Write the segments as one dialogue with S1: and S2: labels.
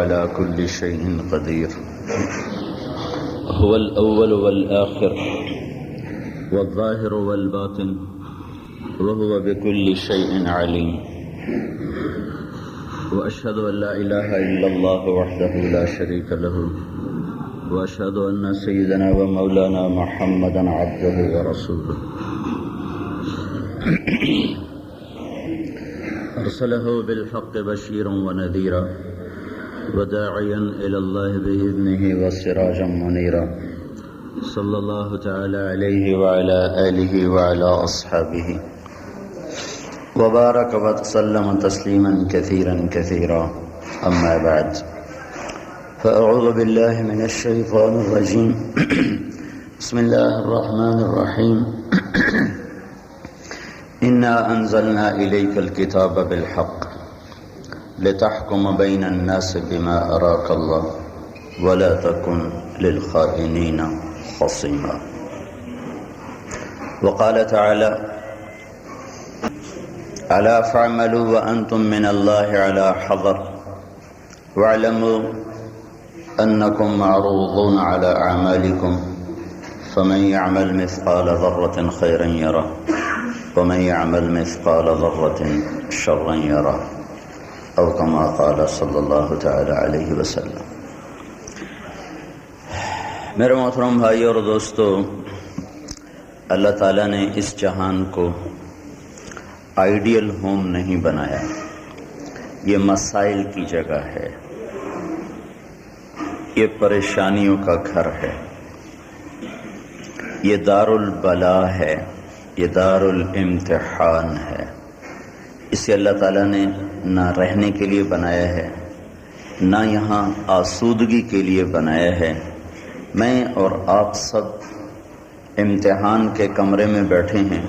S1: على كل شيء قدير. هو الأول والآخر والظاهر والباطن وهو بكل شيء عليم. وأشهد أن لا إله إلا الله وحده لا شريك له وأشهد أن سيدنا ومولانا محمدا عبده ورسوله أرسله بالحق بشيرا ونذيرا وداعيا إلى الله بإذنه وسراجا منيرا. صلى الله تعالى عليه وعلى آله وعلى أصحابه وبارك وسلم تسليما كثيرا كثيرا. أما بعد، فأعوذ بالله من الشيطان الرجيم. بسم الله الرحمن الرحيم. إنا أنزلنا إليك الكتاب بالحق لتحكم بين الناس بما أراك الله ولا تكن للخائنين خصيما. وقال تعالى: ألا فاعملوا وأنتم من الله على حذر واعلموا أنكم معروضون على أعمالكم فمن يعمل مثقال ذرة خيرا يره ومن يعمل مثقال ذرة شرا يره أو كما قال صلی اللہ تعالی علیہ وسلم. میرے محترم بھائی اور دوستو، اللہ تعالیٰ نے اس جہان کو آئیڈیل ہوم نہیں بنایا. یہ مسائل کی جگہ ہے، یہ پریشانیوں کا گھر ہے، یہ دار البلا ہے، یہ دار الامتحان ہے. اسے اللہ تعالیٰ نے نہ رہنے کے لیے بنایا ہے، نہ یہاں آسودگی کے لیے بنایا ہے. میں اور آپ سب امتحان کے کمرے میں بیٹھے ہیں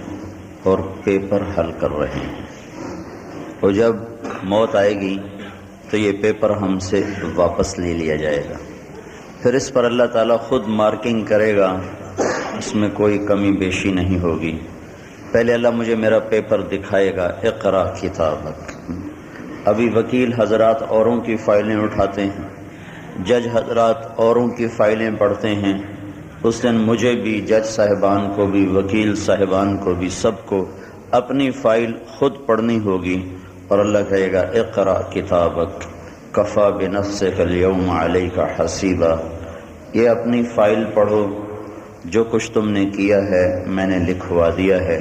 S1: اور پیپر حل کر رہے ہیں، اور جب موت آئے گی تو یہ پیپر ہم سے واپس لے لیا جائے گا. پھر اس پر اللہ تعالیٰ خود مارکنگ کرے گا، اس میں کوئی کمی بیشی نہیں ہوگی. پہلے اللہ مجھے میرا پیپر دکھائے گا، اقرا کتابک. ابھی وکیل حضرات اوروں کی فائلیں اٹھاتے ہیں، جج حضرات اوروں کی فائلیں پڑھتے ہیں. اس دن مجھے بھی، جج صاحبان کو بھی، وکیل صاحبان کو بھی، سب کو اپنی فائل خود پڑھنی ہوگی. اور اللہ کہے گا: اقرا کتابک کفا بنفسک اليوم علیک حسیبا. یہ اپنی فائل پڑھو، جو کچھ تم نے کیا ہے میں نے لکھوا دیا ہے.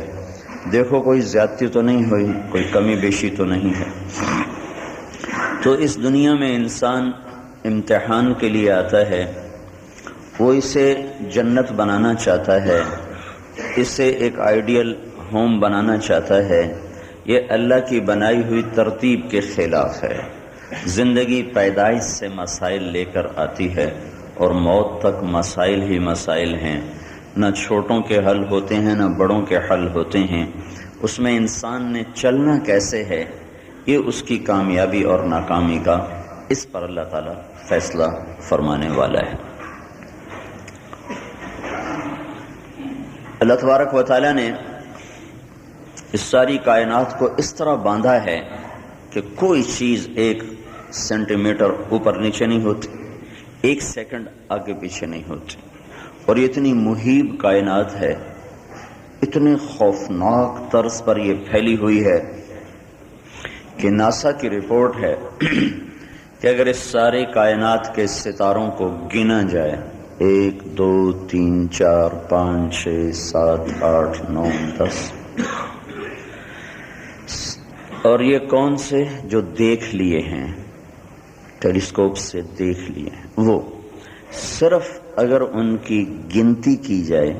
S1: دیکھو کوئی زیادتی تو نہیں ہوئی، کوئی کمی بیشی تو نہیں ہے. تو اس دنیا میں انسان امتحان کے لیے آتا ہے. وہ اسے جنت بنانا چاہتا ہے، اسے ایک آئیڈیل ہوم بنانا چاہتا ہے. یہ اللہ کی بنائی ہوئی ترتیب کے خلاف ہے. زندگی پیدائش سے مسائل لے کر آتی ہے اور موت تک مسائل ہی مسائل ہیں. نہ چھوٹوں کے حل ہوتے ہیں، نہ بڑوں کے حل ہوتے ہیں. اس میں انسان نے چلنا کیسے ہے، یہ اس کی کامیابی اور ناکامی کا، اس پر اللہ تعالیٰ فیصلہ فرمانے والا ہے. اللہ تبارک و تعالیٰ نے اس ساری کائنات کو اس طرح باندھا ہے کہ کوئی چیز 1 سینٹی میٹر اوپر نیچے نہیں ہوتی، 1 سیکنڈ آگے پیچھے نہیں ہوتی. اور یہ اتنی محیب کائنات ہے، اتنے خوفناک طرز پر یہ پھیلی ہوئی ہے کہ ناسا کی رپورٹ ہے کہ اگر اس سارے کائنات کے ستاروں کو گنا جائے، 1 2 3 4 5 6 7 8 9 10، اور یہ کون سے جو دیکھ لیے ہیں، ٹیلیسکوپ سے دیکھ لیے ہیں، وہ صرف اگر ان کی گنتی کی جائے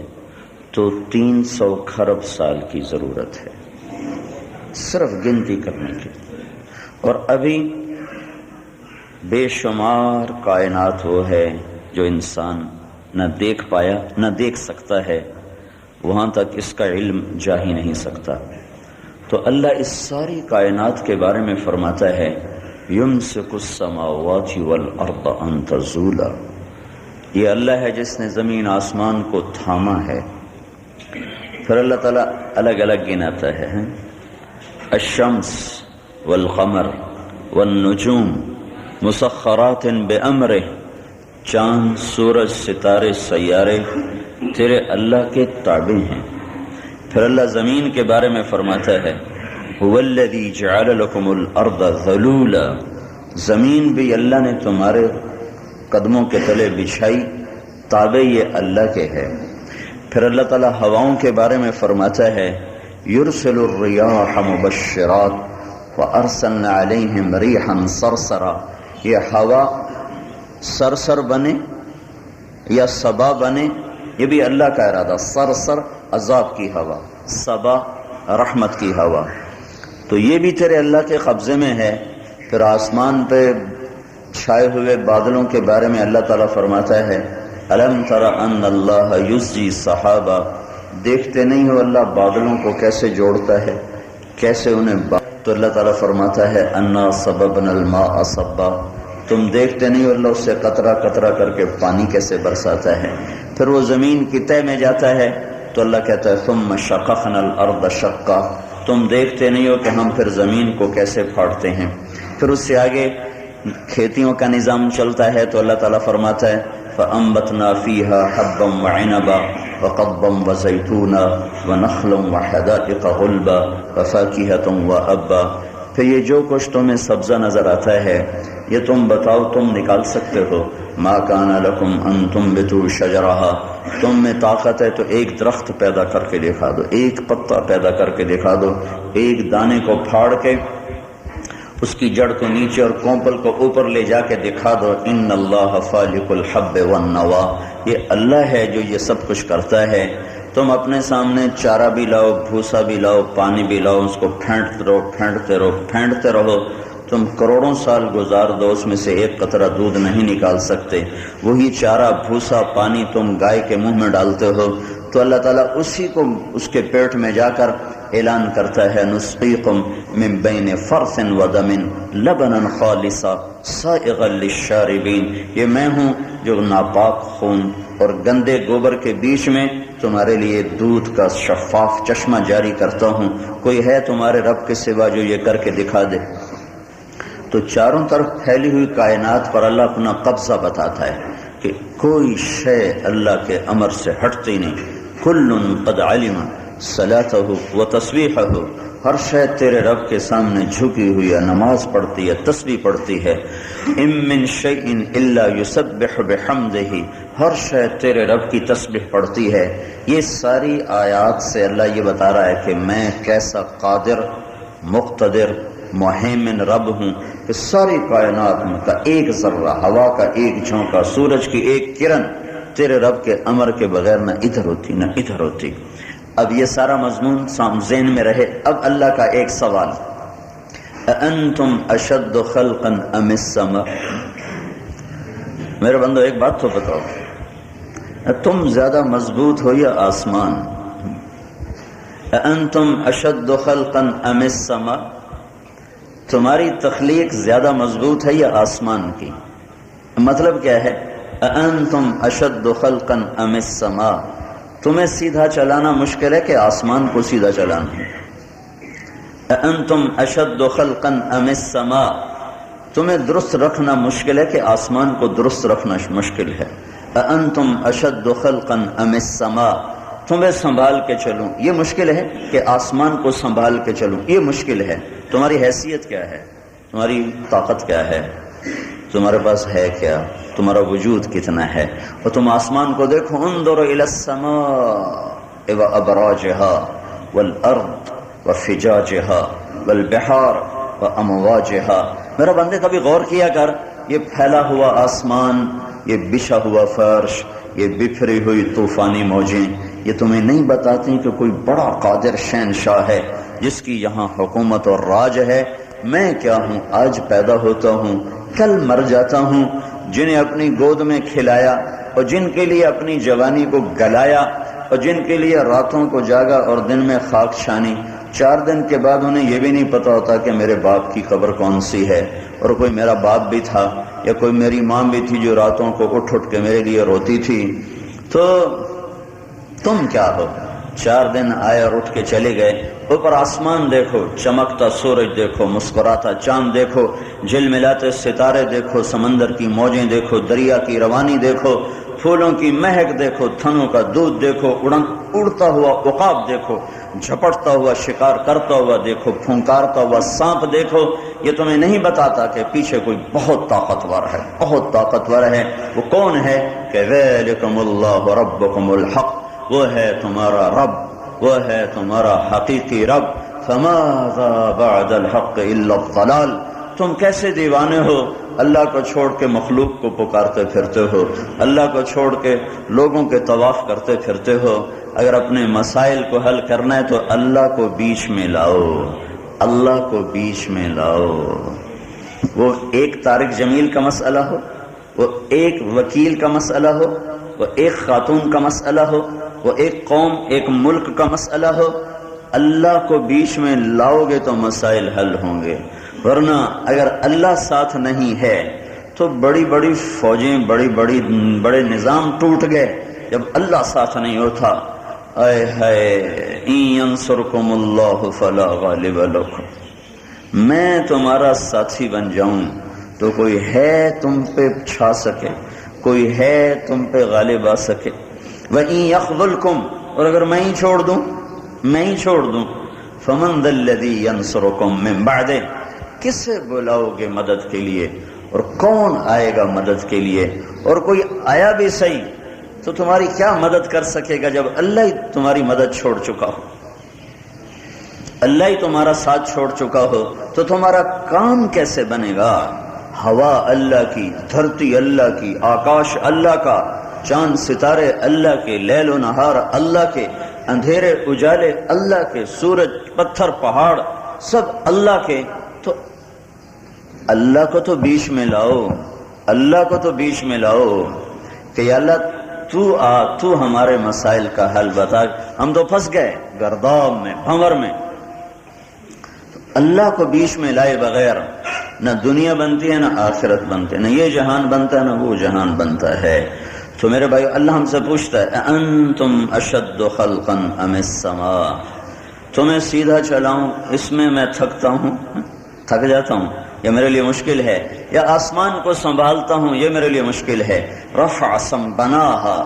S1: تو 300 کھرب سال کی ضرورت ہے، صرف گنتی کرنے کی. اور ابھی بے شمار کائنات وہ ہے جو انسان نہ دیکھ پایا، نہ دیکھ سکتا ہے. وہاں تک اس کا علم جا ہی نہیں سکتا. تو اللہ اس ساری کائنات کے بارے میں فرماتا ہے: یمسک السماوات والارض ان تزولا. یہ اللہ ہے جس نے زمین آسمان کو تھاما ہے. پھر اللہ تعالیٰ الگ الگ گناتا ہے: الشمس والقمر والنجوم مسخرات بامرہ، چاند سورج ستارے سیارے تیرے اللہ کے تابع ہیں۔ پھر اللہ زمین کے بارے میں فرماتا ہے هو الذی جعل لکم الارض ذلولا، زمین بھی اللہ نے تمہارے قدموں کے تلے بچھائی، تابع یہ اللہ کے ہے۔ پھر اللہ تعالیٰ ہواؤں کے بارے میں فرماتا ہے یرسل الریاح مبشرات وارسلنا علیہم ریحا صرصرا، یہ ہوا سرسر بنے یا صبا بنے یہ بھی اللہ کا ارادہ، سرسر عذاب کی ہوا، صبا رحمت کی ہوا، تو یہ بھی تیرے اللہ کے قبضے میں ہے۔ پھر آسمان پہ چھائے ہوئے بادلوں کے بارے میں اللہ تعالیٰ فرماتا ہے الم تر ان اللہ یزجی صحابہ، دیکھتے نہیں ہو اللہ بادلوں کو کیسے جوڑتا ہے، کیسے انہیں تو اللہ تعالیٰ فرماتا ہے انا صببنا الماء صبا، تم دیکھتے نہیں ہو اللہ اس سے قطرہ قطرہ کر کے پانی کیسے برساتا ہے۔ پھر وہ زمین کی تہ میں جاتا ہے تو اللہ کہتا ہے ثم شققنا الارض شقا، تم دیکھتے نہیں ہو کہ ہم پھر زمین کو کیسے پھاڑتے ہیں۔ پھر اس سے آگے کھیتیوں کا نظام چلتا ہے تو اللہ تعالیٰ فرماتا ہے فَأَنبَتْنَا فِيهَا حَبًّا وَعِنَبًا وَقَضْبًا وَزَيْتُونًا وَنَخْلًا وَحَدَائِقَ غُلْبًا وَفَاكِهَةً وَأَبًّا، پھر یہ جو کچھ تمہیں سبزہ نظر آتا ہے یہ تم بتاؤ تم نکال سکتے ہو؟ مَا كَانَ لَكُمْ أَن تُنبِتُوا شَجَرَهَا، تم میں طاقت ہے تو ایک درخت پیدا کر کے دکھا دو، ایک پتا پیدا کر کے دکھا دو، ایک دانے کو پھاڑ کے اس کی جڑ کو نیچے اور کونپل کو اوپر لے جا کے دکھا دو، ان اللہ فالق الحب والنوا، یہ اللہ ہے جو یہ سب کچھ کرتا ہے۔ تم اپنے سامنے چارہ بھی لاؤ، بھوسا بھی لاؤ، پانی بھی لاؤ، اس کو پھینٹتے رہو پھینٹتے رہو پھینٹتے رہو، تم کروڑوں سال گزار دو اس میں سے ایک قطرہ دودھ نہیں نکال سکتے۔ وہی چارہ بھوسا پانی تم گائے کے منہ میں ڈالتے ہو تو اللہ تعالیٰ اسی کو اس کے پیٹ میں جا کر اعلان کرتا ہے نسقیکم من بین فرث ودم لبنا خالصا سائغا للشاربین، یہ میں ہوں جو ناپاک خون اور گندے گوبر کے بیچ میں تمہارے لیے دودھ کا شفاف چشمہ جاری کرتا ہوں، کوئی ہے تمہارے رب کے سوا جو یہ کر کے دکھا دے؟ تو چاروں طرف پھیلی ہوئی کائنات پر اللہ اپنا قبضہ بتاتا ہے کہ کوئی شے اللہ کے امر سے ہٹتی نہیں۔ کل قد علم صلاتہ و تسبیحہ، ہر شے تیرے رب کے سامنے جھکی ہوئی ہے، نماز پڑھتی ہے، تسبیح پڑھتی ہے۔ ام من شیء الا یسبح بحمدہ، ہر شے تیرے رب کی تسبیح پڑھتی ہے۔ یہ ساری آیات سے اللہ یہ بتا رہا ہے کہ میں کیسا قادر، مقتدر، محیمن رب ہوں کہ ساری کائنات میں کا ایک ذرہ، ہوا کا ایک جھونکا، سورج کی ایک کرن تیرے رب کے امر کے بغیر نہ ادھر ہوتی نہ ادھر ہوتی۔ اب یہ سارا مضمون ذہن میں رہے۔ اب اللہ کا ایک سوال، اَأَنْتُمْ أَشَدُّ خَلْقًا أَمِ السَّمَاءُ، میرے بندو ایک بات تو بتاؤ، تم زیادہ مضبوط ہو یا آسمان؟ اَأَنْتُمْ أَشَدُّ خَلْقًا أَمِ السَّمَاءُ، تمہاری تخلیق زیادہ مضبوط ہے یا آسمان کی؟ مطلب کیا ہے اَأَنْتُمْ أَشَدُّ خَلْقًا أَمِ السَّمَاءُ، تمہیں سیدھا چلانا مشکل ہے کہ آسمان کو سیدھا چلانا؟ اَأَنْتُمْ أَشَدُّ خَلْقًا أَمِ السَّمَاءُ، تمہیں درست رکھنا مشکل ہے کہ آسمان کو درست رکھنا مشکل ہے؟ اَأَنْتُمْ أَشَدُّ خَلْقًا أَمِ السَّمَاءُ، تمہیں سنبھال کے چلوں یہ مشکل ہے کہ آسمان کو سنبھال کے چلوں یہ مشکل ہے؟ تمہاری حیثیت کیا ہے؟ تمہاری طاقت کیا ہے؟ تمہارے پاس ہے کیا؟ تمہارا وجود کتنا ہے؟ اور تم آسمان کو دیکھو، انظر الی السماء وابراجها والارض وفجاجها والبحار وامواجها، میرا بندے کبھی غور کیا کر، یہ پھیلا ہوا آسمان، یہ بچھا ہوا فرش، یہ بکھری ہوئی طوفانی موجیں، یہ تمہیں نہیں بتاتی کہ کوئی بڑا قادر شہنشاہ ہے جس کی یہاں حکومت اور راج ہے؟ میں کیا ہوں؟ آج پیدا ہوتا ہوں، کل مر جاتا ہوں، جنہیں اپنی گود میں کھلایا اور جن کے لیے اپنی جوانی کو گلایا اور جن کے لیے راتوں کو جاگا اور دن میں خاک چھانی، 4 دن کے بعد انہیں یہ بھی نہیں پتا ہوتا کہ میرے باپ کی قبر کون سی ہے، اور کوئی میرا باپ بھی تھا یا کوئی میری ماں بھی تھی جو راتوں کو اٹھ اٹھ کے میرے لیے روتی تھی۔ تو تم کیا ہو؟ 4 دن آئے اور اٹھ کے چلے گئے. اوپر آسمان دیکھو، چمکتا سورج دیکھو، مسکراتا چاند دیکھو، جھلملاتے ستارے دیکھو، سمندر کی موجیں دیکھو، دریا کی روانی دیکھو، پھولوں کی مہک دیکھو، تھنوں کا دودھ دیکھو، اڑتا ہوا عقاب دیکھو، جھپٹتا ہوا شکار کرتا ہوا دیکھو، پھنکارتا ہوا سانپ دیکھو. یہ تمہیں نہیں بتاتا کہ پیچھے کوئی بہت طاقتور ہے، بہت طاقتور ہے. وہ کون ہے؟ کہ ذالکم اللہ ربکم الحق، وہ ہے تمہارا رب، وہ ہے تمہارا حقیقی رب. فماذا بعد الحق الا الضلال. تم کیسے دیوانے ہو، اللہ کو چھوڑ کے مخلوق کو پکارتے پھرتے ہو، اللہ کو چھوڑ کے لوگوں کے طواف کرتے پھرتے ہو. اگر اپنے مسائل کو حل کرنا ہے تو اللہ کو بیچ میں لاؤ، اللہ کو بیچ میں لاؤ. وہ ایک طارق جمیل کا مسئلہ ہو، وہ ایک وکیل کا مسئلہ ہو، وہ ایک خاتون کا مسئلہ ہو، وہ ایک قوم ایک ملک کا مسئلہ ہو، اللہ کو بیچ میں لاؤ گے تو مسائل حل ہوں گے. ورنہ اگر اللہ ساتھ نہیں ہے تو بڑی بڑی فوجیں، بڑے نظام ٹوٹ گئے. جب اللہ ساتھ نہیں ہوتا، اے ہائے، ان ینصرکم اللہ فلا غالب لکم، میں تمہارا ساتھی بن جاؤں تو کوئی ہے تم پہ چھا سکے، کوئی ہے تم پہ غالب آ سکے. وَإِن يَخْذُلْكُمْ، اور اگر میں ہی چھوڑ دوں، فَمَنْ ذَا الَّذِي يَنْصُرُكُمْ مِنْ بَعْدِهِ، کسے بلاؤ گے مدد کے لیے، اور کون آئے گا مدد کے لیے؟ اور کوئی آیا بھی صحیح تو تمہاری کیا مدد کر سکے گا جب اللہ ہی تمہاری مدد چھوڑ چکا ہو، اللہ ہی تمہارا ساتھ چھوڑ چکا ہو تو تمہارا کام کیسے بنے گا؟ ہوا اللہ کی، دھرتی اللہ کی، آکاش اللہ کا، چاند ستارے اللہ کے، لیل و نہار اللہ کے، اندھیرے اجالے اللہ کے، سورج پتھر پہاڑ سب اللہ کے. تو اللہ کو تو بیچ میں لاؤ، اللہ کو تو بیچ میں لاؤ کہ یا اللہ تو ہمارے مسائل کا حل بتا. ہم تو پھنس گئے گرداب میں، بھنور میں. اللہ کو بیچ میں لائے بغیر نہ دنیا بنتی ہے، نہ آخرت بنتی ہے، نہ یہ جہان بنتا ہے، نہ وہ جہان بنتا ہے. تو میرے بھائی، اللہ ہم سے پوچھتا ہے انتم اشد خلقا ام السماء، تمہیں سیدھا چلاؤں اس میں میں تھکتا ہوں، تھک جاتا ہوں، یہ میرے لیے مشکل ہے، یا آسمان کو سنبھالتا ہوں یہ میرے لیے مشکل ہے. رفع سم بناہا،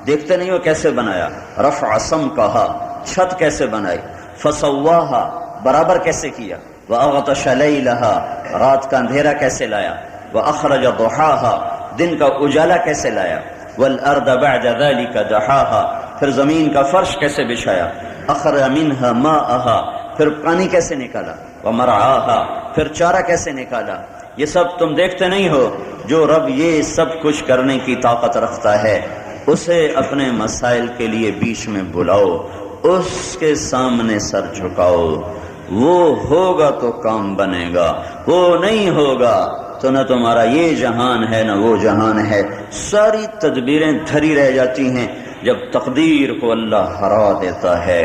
S1: دیکھتے نہیں ہو کیسے بنایا، رفع سم کہا، چھت کیسے بنائی، فسواہا، برابر کیسے کیا، وَأَغْطَشَ لَيْلَهَا، رات کا اندھیرا کیسے لایا، وَأَخْرَجَ ضُحَاهَا، دن کا اجالا کیسے لایا، وَالْأَرْضَ بَعْدَ ذَلِكَ دَحَاهَا، پھر زمین کا فرش کیسے بچھایا، أَخْرَجَ مِنْهَا مَاءَهَا، پھر پانی کیسے نکالا، وَمَرْعَاهَا، پھر چارہ کیسے نکالا. یہ سب تم دیکھتے نہیں ہو. جو رب یہ سب کچھ کرنے کی طاقت رکھتا ہے اسے اپنے مسائل کے لیے بیچ میں بلاؤ، اس کے سامنے سر جھکاؤ. وہ ہوگا تو کام بنے گا، وہ نہیں ہوگا تو نہ تمہارا یہ جہان ہے نہ وہ جہان ہے. ساری تدبیریں دھری رہ جاتی ہیں جب تقدیر کو اللہ ہرا دیتا ہے.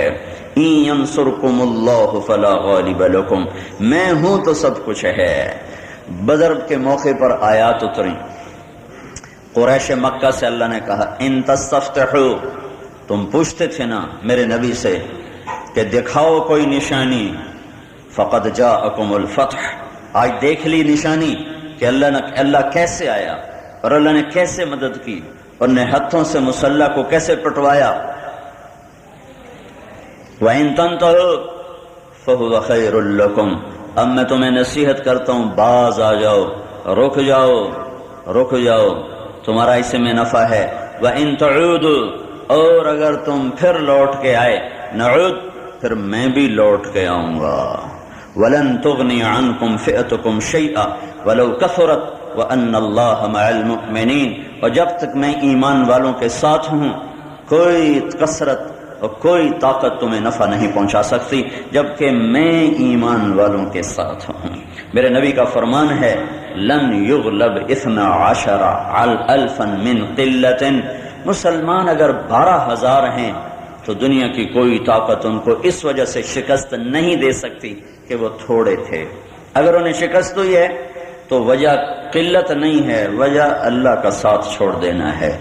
S1: ان ینصرکم اللہ فلا غالب لکم، میں ہوں تو سب کچھ ہے. بدر کے موقع پر آیات اتری. قریش مکہ سے اللہ نے کہا ان تستفتحوا، تم پوچھتے تھے نا میرے نبی سے کہ دکھاؤ کوئی نشانی، فقد جاءکم الفتح، آج دیکھ لی نشانی کہ اللہ کیسے آیا اور اللہ نے کیسے مدد کی اور نے ہاتھوں سے مسلح کو کیسے پٹوایا. وَإِن تَنْتَهُوا فَهُوَ خَيْرٌ لَكُمْ، اب میں تمہیں نصیحت کرتا ہوں باز آ جاؤ، رک جاؤ، تمہارا اس میں نفع ہے. وَإِن تَعُودُوا، اور اگر تم پھر لوٹ کے آئے، نعود، پھر میں بھی لوٹ کے آؤں گا. وَلَن تُغْنِيَ عَنْكُمْ فِئَتُكُمْ شَيْئًا وَلَوْ كَثُرَتْ وَأَنَّ اللَّهَ مَعَ الْمُؤْمِنِينَ، اور جب تک میں ایمان والوں کے ساتھ ہوں کوئی کثرت اور کوئی طاقت تمہیں نفع نہیں پہنچا سکتی جبکہ میں ایمان والوں کے ساتھ ہوں. میرے نبی کا فرمان ہے لن یغلب 12 الفا من قلت، مسلمان اگر 12,000 ہیں تو دنیا کی کوئی طاقت ان کو اس وجہ سے شکست نہیں دے سکتی کہ وہ تھوڑے تھے. اگر انہیں شکست ہوئی ہے تو وجہ قلت نہیں ہے، وجہ اللہ کا ساتھ چھوڑ دینا ہے.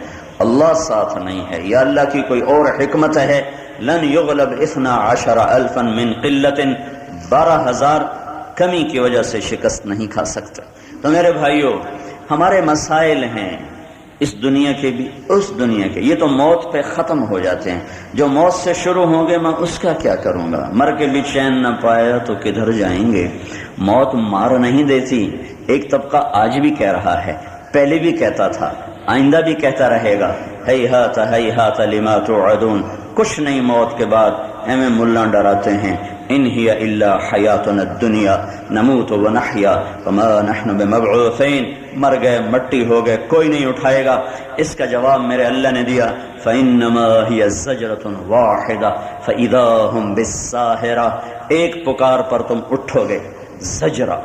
S1: اللہ ساتھ نہیں ہے یا اللہ کی کوئی اور حکمت ہے لن یغلب 12,000 من قلت، 12,000 کمی کی وجہ سے شکست نہیں کھا سکتا۔ تو میرے بھائیوں، ہمارے مسائل ہیں اس دنیا کے بھی اس دنیا کے، یہ تو موت پہ ختم ہو جاتے ہیں۔ جو موت سے شروع ہوں گے میں اس کا کیا کروں گا؟ مر کے بھی چین نہ پایا تو کدھر جائیں گے؟ موت مار نہیں دیتی۔ ایک طبقہ آج بھی کہہ رہا ہے، پہلے بھی کہتا تھا، آئندہ بھی کہتا رہے گا، ہیہات ہیہات لما توعدون، کچھ نہیں موت کے بعد، ہمیں ملا ڈراتے ہیں، ان ہی الا حیاتنا الدنیا نموت ونحیا وما نحن بمبعوثین، مر گئے مٹی ہو گئے، کوئی نہیں اٹھائے گا۔ اس کا جواب میرے اللہ نے دیا، فإنما ہی زجرۃ واحدہ فإذا ہم بالساہرہ، ایک پکار پر تم اٹھو گے۔ زجرہ،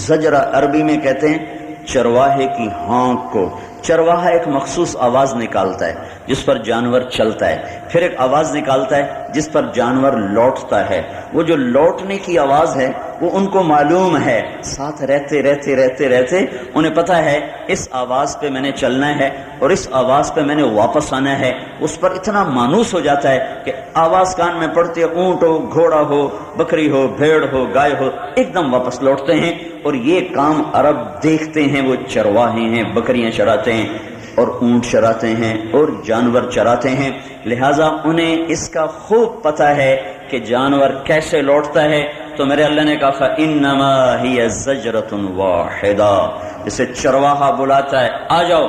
S1: زجرہ عربی میں کہتے ہیں چرواہے کی ہانک کو۔ چرواہا ایک مخصوص آواز نکالتا ہے جس پر جانور چلتا ہے، پھر ایک آواز نکالتا ہے جس پر جانور لوٹتا ہے۔ وہ جو لوٹنے کی آواز ہے وہ ان کو معلوم ہے، ساتھ رہتے رہتے رہتے رہتے انہیں پتہ ہے اس آواز پہ میں نے چلنا ہے اور اس آواز پہ میں نے واپس آنا ہے۔ اس پر اتنا مانوس ہو جاتا ہے کہ آواز کان میں پڑتی ہے، اونٹ ہو، گھوڑا ہو، بکری ہو، بھیڑ ہو، گائے ہو، ایک دم واپس لوٹتے ہیں۔ اور یہ کام عرب دیکھتے ہیں، وہ چرواہے ہیں، بکریاں چراتے ہیں اور اونٹ چراتے ہیں اور جانور چراتے ہیں، لہٰذا انہیں اس کا خوب پتہ ہے کہ جانور کیسے لوٹتا ہے۔ تو میرے اللہ نے کہا فَإِنَّمَا هِيَ زَجْرَةٌ وَاحِدَةٌ، اسے چرواہا بلاتا ہے آ جاؤ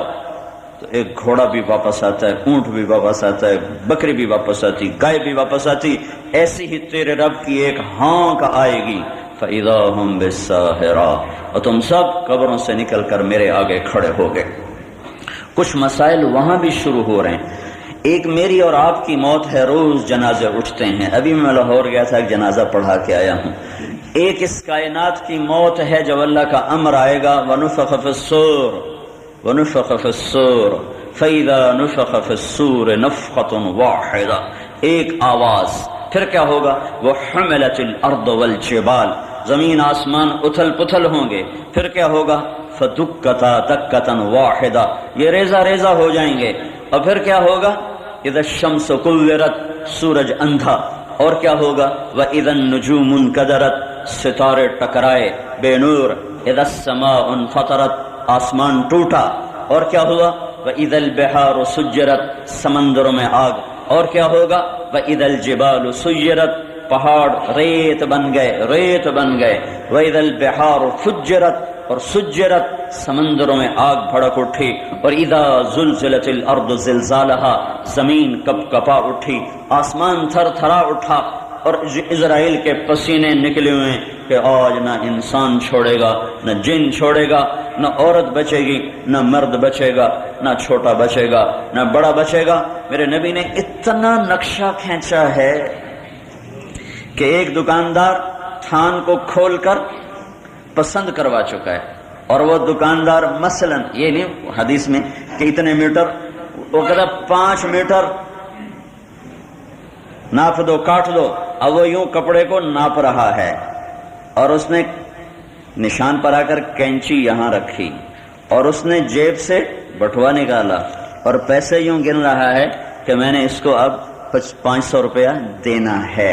S1: تو ایک گھوڑا بھی واپس آتا ہے، اونٹ بھی واپس آتا ہے، بکری بھی واپس آتی، گائے بھی واپس آتی۔ ایسی ہی تیرے رب کی ایک ہانک آئے گی، فَإِذَا هُمْ بِالسَّاهِرَةِ، اور تم سب قبروں سے نکل کر میرے آگے کھڑے ہو گئے۔ کچھ مسائل وہاں بھی شروع ہو رہے ہیں۔ ایک میری اور آپ کی موت ہے، روز جنازے اٹھتے ہیں۔ ابھی میں لاہور گیا تھا، ایک جنازہ پڑھا کے آیا ہوں۔ ایک اس کائنات کی موت ہے جب اللہ کا امر آئے گا، وَنُفِخَ فِي الصُّورِ وَنُفِخَ فِي الصُّورِ فَإِذَا نُفِخَ فِي الصُّورِ نَفْخَةٌ وَاحِدَةٌ، ایک آواز۔ پھر کیا ہوگا؟ وَحُمِلَتِ الْأَرْضُ وَالْجِبَالُ، زمین آسمان اتھل پتھل ہوں گے۔ پھر کیا ہوگا؟ فَدُكَّتَا دَكَّةً وَاحِدَةً، یہ ریزہ ریزہ ہو جائیں گے۔ اور پھر کیا ہوگا؟ اِذَا الشَّمْسُ كُوِّرَتْ، سورج اندھا۔ اور کیا ہوگا؟ وَإِذَا النُّجُومُ انكَدَرَتْ، ستارے ٹکرائے بے نور۔ اِذَا السَّمَاءُ انفطرت، آسمان ٹوٹا۔ اور کیا ہوا؟ وَإِذَا الْبِحَارُ سُجِّرَتْ، سمندروں میں آگ۔ اور کیا ہوگا؟ وَإِذَا الْجِبَالُ سُيِّرَتْ، پہاڑ ریت بن گئے، ریت بن گئے۔ وَإِذَا الْبِحَارُ فُجِّرَتْ، اور سجرت، سمندروں میں آگ بھڑک اٹھی۔ اور اذا زلزلت الارض زلزالہا، زمین کپ کپا اٹھی، آسمان تھر تھرا اٹھا۔ اور اسرائیل کے پسینے نکلے ہوئے کہ آج نہ انسان چھوڑے گا، نہ جن چھوڑے گا، نہ عورت بچے گی، نہ مرد بچے گا، نہ چھوٹا بچے گا، نہ بڑا بچے گا۔ میرے نبی نے اتنا نقشہ کھینچا ہے کہ ایک دکاندار تھان کو کھول کر پسند کروا چکا ہے، اور وہ دکاندار مثلا یہ نہیں حدیث میں کہ اتنے میٹر، وہ کہتا 5 میٹر ناپ دو، کاٹ دو۔ اب وہ یوں کپڑے کو ناپ رہا ہے اور اس نے نشان پر آ کر کینچی یہاں رکھی اور اس نے جیب سے بٹوا نکالا اور پیسے یوں گن رہا ہے کہ میں نے اس کو اب 500 روپیہ دینا ہے۔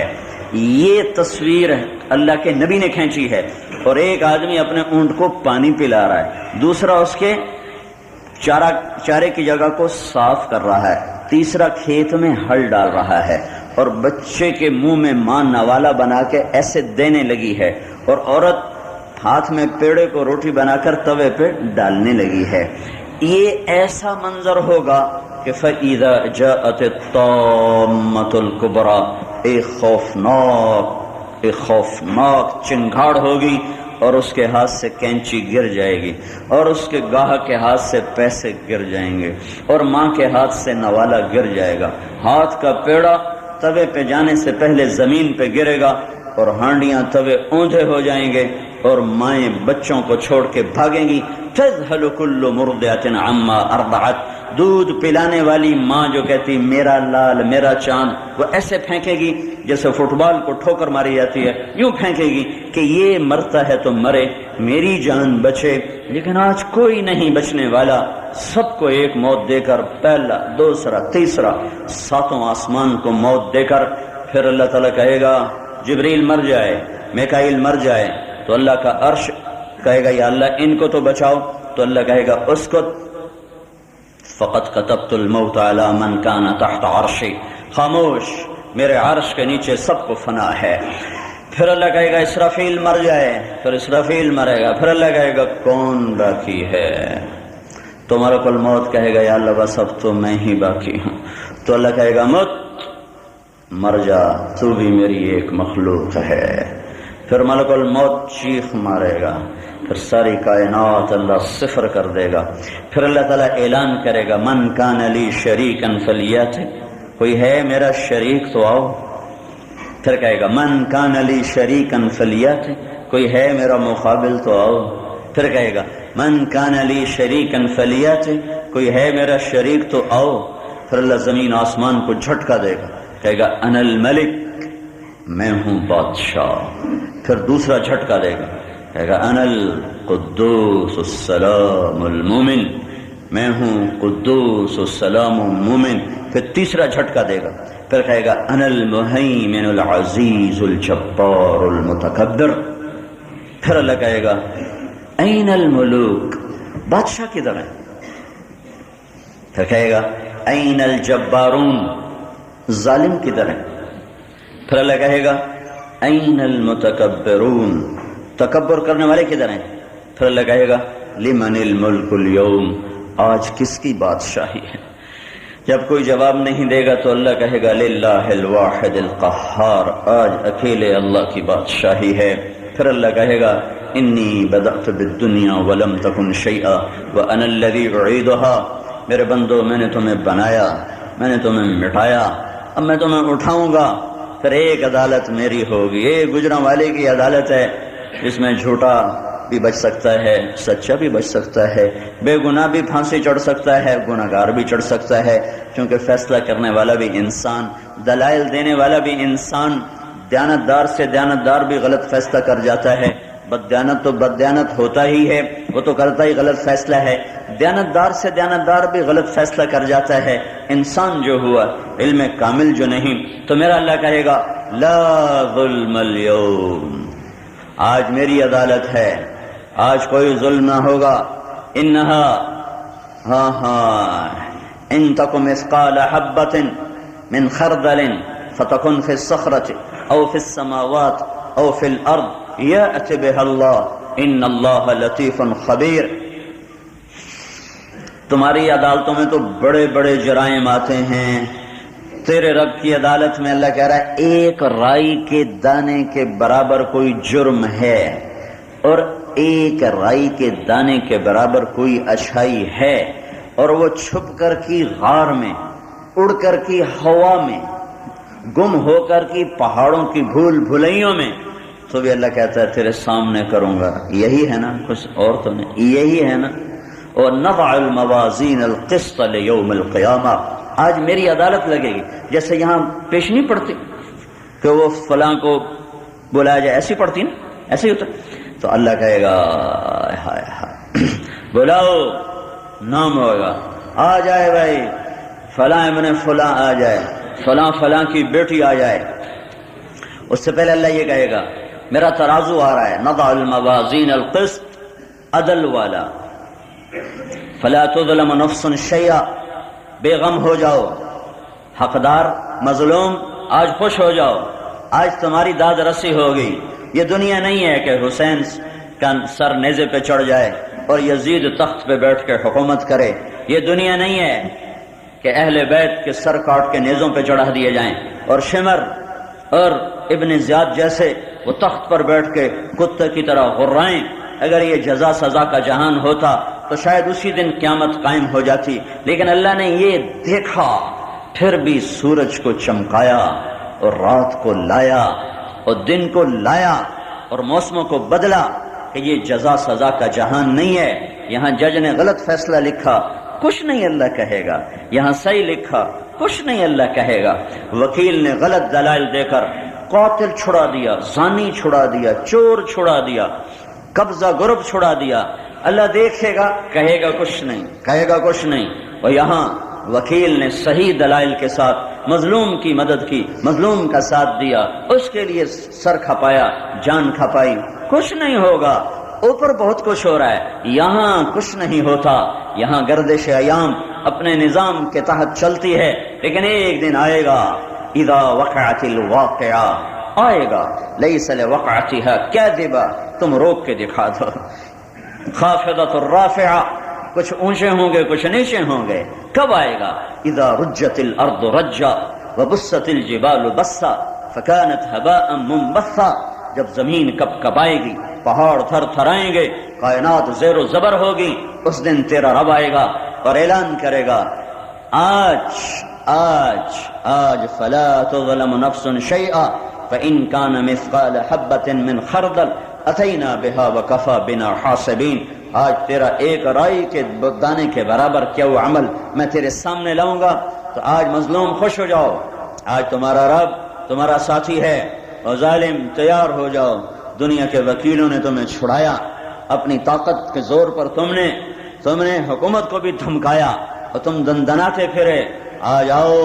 S1: یہ تصویر اللہ کے نبی نے کھینچی ہے۔ اور ایک آدمی اپنے اونٹ کو پانی پلا رہا ہے، دوسرا اس کے چارے کی جگہ کو صاف کر رہا ہے، تیسرا کھیت میں ہل ڈال رہا ہے، اور بچے کے منہ میں ماں نوالا بنا کے ایسے دینے لگی ہے، اور عورت ہاتھ میں پیڑے کو روٹی بنا کر توے پہ ڈالنے لگی ہے۔ یہ ایسا منظر ہوگا کہ فَإِذَا جَاءَتِ الطَّامَّةُ الْكُبْرَى، ایک خوفناک چنگھاڑ ہوگی، اور اس کے ہاتھ سے کینچی گر جائے گی، اور اس کے گاہک کے ہاتھ سے پیسے گر جائیں گے، اور ماں کے ہاتھ سے نوالا گر جائے گا۔ ہاتھ کا پیڑا توے پہ جانے سے پہلے زمین پہ گرے گا، اور ہانڈیاں توے اوندھے ہو جائیں گے، اور مائیں بچوں کو چھوڑ کے بھاگیں گی۔ تذهل كل مرضعة عما ارضعت، دودھ پلانے والی ماں جو کہتی میرا لال میرا چاند، وہ ایسے پھینکے گی جیسے فٹ بال کو ٹھوکر ماری جاتی ہے، یوں پھینکے گی کہ یہ مرتا ہے تو مرے، میری جان بچے۔ لیکن آج کوئی نہیں بچنے والا، سب کو ایک موت دے کر، پہلا دوسرا تیسرا ساتوں آسمان کو موت دے کر، پھر اللہ تعالیٰ کہے گا جبریل مر جائے، میکائیل مر جائے، تو اللہ کا عرش کہے گا یا اللہ ان کو تو بچاؤ، تو اللہ کہے گا اسکت فقط كتبت الموت على من كان تحت عرشی، خاموش، میرے عرش کے نیچے سب کو فنا ہے۔ پھر اللہ کہے گا اسرافیل مر جائے، پھر اسرافیل مرے گا، پھر اللہ کہے گا کون باقی ہے، تو ملک الموت کہے گا یا اللہ بس اب تو میں ہی باقی ہوں، تو اللہ کہے گا مت، مر جا، تو بھی میری ایک مخلوق ہے۔ پھر ملک الموت چیخ مارے گا، پھر ساری کائنات اللہ صفر کر دے گا، پھر اللہ تعالیٰ اعلان کرے گا من کان لی شریکا فلیات، کوئی ہے میرا شریک تو آؤ، پھر کہے گا من کان لی شریکا فلیات، کوئی ہے میرا مقابل تو آؤ، پھر کہے گا من کان لی شریکا فلیات، کوئی ہے میرا شریک تو آؤ، پھر اللہ زمین آسمان کو جھٹکا دے گا، کہے گا انا الملک، میں ہوں بادشاہ، پھر دوسرا جھٹکا دے گا، کہے گا انا القدوس السلام المومن، میں ہوں قدوس السلام المومن، پھر تیسرا جھٹکا دے گا، پھر کہے گا انا المہیمن العزیز الجبار المتکبر، پھر اللہ کہے گا این الملوک، بادشاہ کدھر ہے، پھر کہے گا این الجبارون، ظالم کدھر ہے، پھر اللہ کہے گا این المتکبرون، تکبر کرنے والے کدھر ہیں، پھر اللہ کہے گا لمن الملک اليوم، آج کس کی بادشاہی ہے، جب کوئی جواب نہیں دے گا تو اللہ کہے گا للہ الواحد القہار، آج اکیلے اللہ کی بادشاہی ہے، پھر اللہ کہے گا انی بدأت بالدنیا ولم تکن شیئا وانا الذی اعیدها، میرے بندو میں نے تمہیں بنایا، میں نے تمہیں مٹایا، اب میں تمہیں اٹھاؤں گا، پھر ایک عدالت میری ہوگی، ایک گجراں والے کی عدالت ہے جس میں جھوٹا بھی بچ سکتا ہے، سچا بھی بچ سکتا ہے، بے گناہ بھی پھانسی چڑھ سکتا ہے، گناہ گار بھی چڑھ سکتا ہے، کیونکہ فیصلہ کرنے والا بھی انسان، دلائل دینے والا بھی انسان، دیانتدار سے دیانتدار بھی غلط فیصلہ کر جاتا ہے، بددیانت تو بددیانت ہوتا ہی ہے، وہ تو کرتا ہی غلط فیصلہ ہے، دیانتدار سے دیانتدار بھی غلط فیصلہ کر جاتا ہے، انسان جو ہوا علم کامل جو نہیں، تو میرا اللہ کہے گا لا ظلم اليوم، آج میری عدالت ہے، آج کوئی ظلم نہ ہوگا، انہا ان تکم مثقال حبۃ من خردل فتکن فی الصخرۃ او فی السماوات او فی الارض یأت بها اللہ ان اللہ لطیف خبیر۔ تمہاری عدالتوں میں تو بڑے بڑے جرائم آتے ہیں، تیرے رب کی عدالت میں اللہ کہہ رہا ہے ایک رائی کے دانے کے برابر کوئی جرم ہے، اور ایک رائی کے دانے کے برابر کوئی اچھائی ہے، اور وہ چھپ کر کی غار میں، اڑ کر کی ہوا میں، گم ہو کر کی پہاڑوں کی بھول بھلائیوں میں، تو بھی اللہ کہتا ہے تیرے سامنے کروں گا، یہی ہے نا، کچھ اور تو نہیں، یہی ہے نا، اور نضع الموازین القسط لیوم القیامہ، آج میری عدالت لگے گی، جیسے یہاں پیش نہیں پڑتی کہ وہ فلاں کو بلایا جائے، ایسی پڑتی نا، ایسے ہی ہوتا، تو اللہ کہے گا ہائے ہائے بلاؤ، نام ہوگا، آ جائے بھائی فلاں ابن فلاں آ جائے، فلاں فلاں کی بیٹی آ جائے، اس سے پہلے اللہ یہ کہے گا میرا ترازو آ رہا ہے، نضع الموازین القسط، عدل والا، فلا تظلم نفس شیئا، بے غم ہو جاؤ، حقدار مظلوم آج خوش ہو جاؤ، آج تمہاری داد رسی ہو گئی، یہ دنیا نہیں ہے کہ حسین کا سر نیزے پہ چڑھ جائے اور یزید تخت پہ بیٹھ کے حکومت کرے، یہ دنیا نہیں ہے کہ اہل بیت کے سر کاٹ کے نیزوں پہ چڑھا دیے جائیں، اور شمر اور ابن زیاد جیسے وہ تخت پر بیٹھ کے کتے کی طرح غرائیں، اگر یہ جزا سزا کا جہان ہوتا تو شاید اسی دن قیامت قائم ہو جاتی، لیکن اللہ نے یہ دیکھا، پھر بھی سورج کو چمکایا اور رات کو لایا اور دن کو لایا اور موسموں کو بدلا، کہ یہ جزا سزا کا جہان نہیں ہے، یہاں جج نے غلط فیصلہ لکھا، کچھ نہیں اللہ کہے گا، یہاں صحیح لکھا، کچھ نہیں اللہ کہے گا۔ وکیل نے غلط دلائل دے کر قاتل چھڑا دیا، زانی چھڑا دیا، چور چھڑا دیا، قبضہ گرب چھڑا دیا، اللہ دیکھے گا، کہے گا کچھ نہیں، کہے گا کچھ نہیں۔ اور یہاں وکیل نے صحیح دلائل کے ساتھ مظلوم کی مدد کی، مظلوم کا ساتھ دیا، اس کے لیے سر کھپایا، جان کھپائی، کچھ نہیں ہوگا۔ اوپر بہت کچھ ہو رہا ہے، یہاں کچھ نہیں ہوتا۔ یہاں گردش ایام اپنے نظام کے تحت چلتی ہے، لیکن ایک دن آئے گا، اذا وقعت الواقعہ، آئے گا، لیس لوقعتها کاذبہ، تم روک کے دکھا دو۔ خافضۃ الرافعہ، کچھ اونچے ہوں گے کچھ نیچے ہوں گے۔ کب آئے گا؟ اذا رجت الارض رجا وبست الجبال بسا فكانت هباء منبثا، جب زمین کب کبائے گی، پہاڑ تھر تھرائیں گے، کائنات زیر و زبر ہوگی، اس دن تیرا رب آئے گا اور اعلان کرے گا، آج آج آج فلا تظلم نفس شیئا فإن كان مثقال حبة من خردل اتینا بها وکفى بنا حاسبین۔ آج تیرا ایک رائی کے دانے کے برابر کیا وہ عمل میں تیرے سامنے لاؤں گا، تو آج مظلوم خوش ہو جاؤ، آج تمہارا رب تمہارا ساتھی ہے، اور ظالم تیار ہو جاؤ۔ دنیا کے وکیلوں نے تمہیں چھڑایا، اپنی طاقت کے زور پر تم نے حکومت کو بھی دھمکایا اور تم دندناتے پھرے۔ آج آؤ،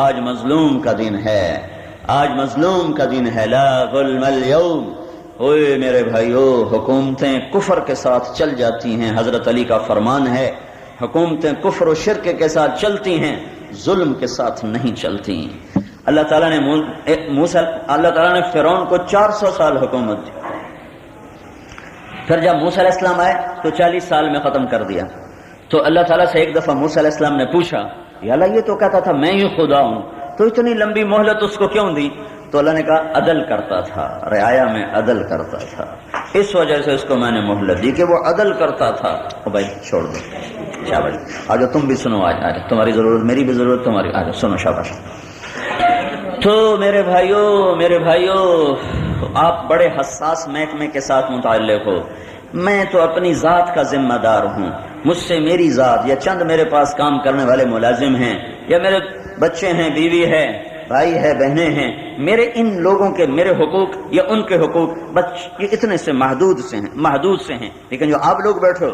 S1: آج مظلوم کا دن ہے، آج مظلوم کا دن ہے، لا ظلم اليوم۔ اوے میرے بھائیو، حکومتیں کفر کے ساتھ چل جاتی ہیں، حضرت علی کا فرمان ہے، حکومتیں کفر و شرک کے ساتھ چلتی ہیں، ظلم کے ساتھ نہیں چلتی۔ اللہ تعالیٰ نے فرعون کو 400 سال حکومت دی، پھر جب موسیٰ علیہ السلام آئے تو 40 سال میں ختم کر دیا۔ تو اللہ تعالیٰ سے ایک دفعہ موسیٰ علیہ السلام نے پوچھا، یا اللہ یہ تو کہتا تھا میں ہی خدا ہوں، تو اتنی لمبی مہلت اس کو کیوں دی؟ تو اللہ نے کہا عدل کرتا تھا، رعایا میں عدل کرتا تھا، اس وجہ سے اس کو میں نے مہلت دی کہ وہ عدل کرتا تھا۔ او بھائی چھوڑ دو، شاباش، آجو تم بھی سنو، آج تمہاری ضرورت، میری بھی ضرورت تمہاری، آجو سنو، شاباش۔ تو میرے بھائیو، آپ بڑے حساس محکمے کے ساتھ متعلق ہو، میں تو اپنی ذات کا ذمہ دار ہوں، مجھ سے میری ذات یا چند میرے پاس کام کرنے والے ملازم ہیں، یا میرے بچے ہیں، بیوی ہے، بھائی ہے، بہنیں ہیں، میرے ان لوگوں کے میرے حقوق یا ان کے حقوق یہ اتنے سے محدود سے ہیں، لیکن جو آپ لوگ بیٹھو،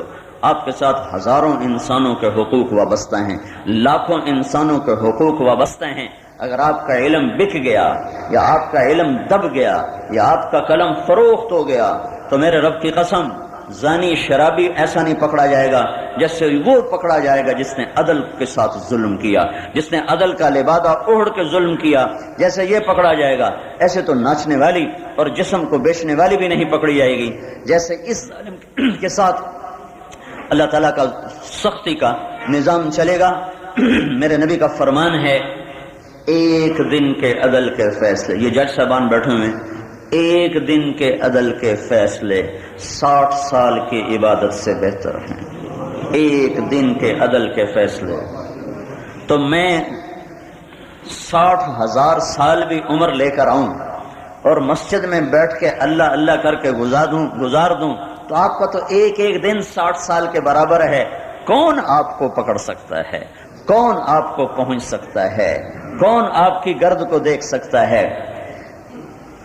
S1: آپ کے ساتھ ہزاروں انسانوں کے حقوق وابستہ ہیں، لاکھوں انسانوں کے حقوق وابستہ ہیں۔ اگر آپ کا علم بک گیا یا آپ کا علم دب گیا یا آپ کا قلم فروخت ہو گیا تو میرے رب کی قسم، زانی شرابی ایسا نہیں پکڑا جائے گا جیسے وہ پکڑا جائے گا جس نے عدل کے ساتھ ظلم کیا، جس نے عدل کا لبادہ اوڑھ کے ظلم کیا، جیسے یہ پکڑا جائے گا، ایسے تو ناچنے والی اور جسم کو بیچنے والی بھی نہیں پکڑی جائے گی، جیسے اس ظالم کے ساتھ اللہ تعالیٰ کا سختی کا نظام چلے گا۔ میرے نبی کا فرمان ہے، ایک دن کے عدل کے فیصلے، یہ جج صاحبان بیٹھے ہوئے، ایک دن کے عدل کے فیصلے 60 سال کی عبادت سے بہتر ہیں۔ ایک دن کے عدل کے فیصلے، تو میں 60,000 سال بھی عمر لے کر آؤں اور مسجد میں بیٹھ کے اللہ اللہ کر کے گزار دوں تو آپ کا تو ایک ایک دن 60 سال کے برابر ہے۔ کون آپ کو پکڑ سکتا ہے؟ کون آپ کو پہنچ سکتا ہے؟ کون آپ کی گرد کو دیکھ سکتا ہے؟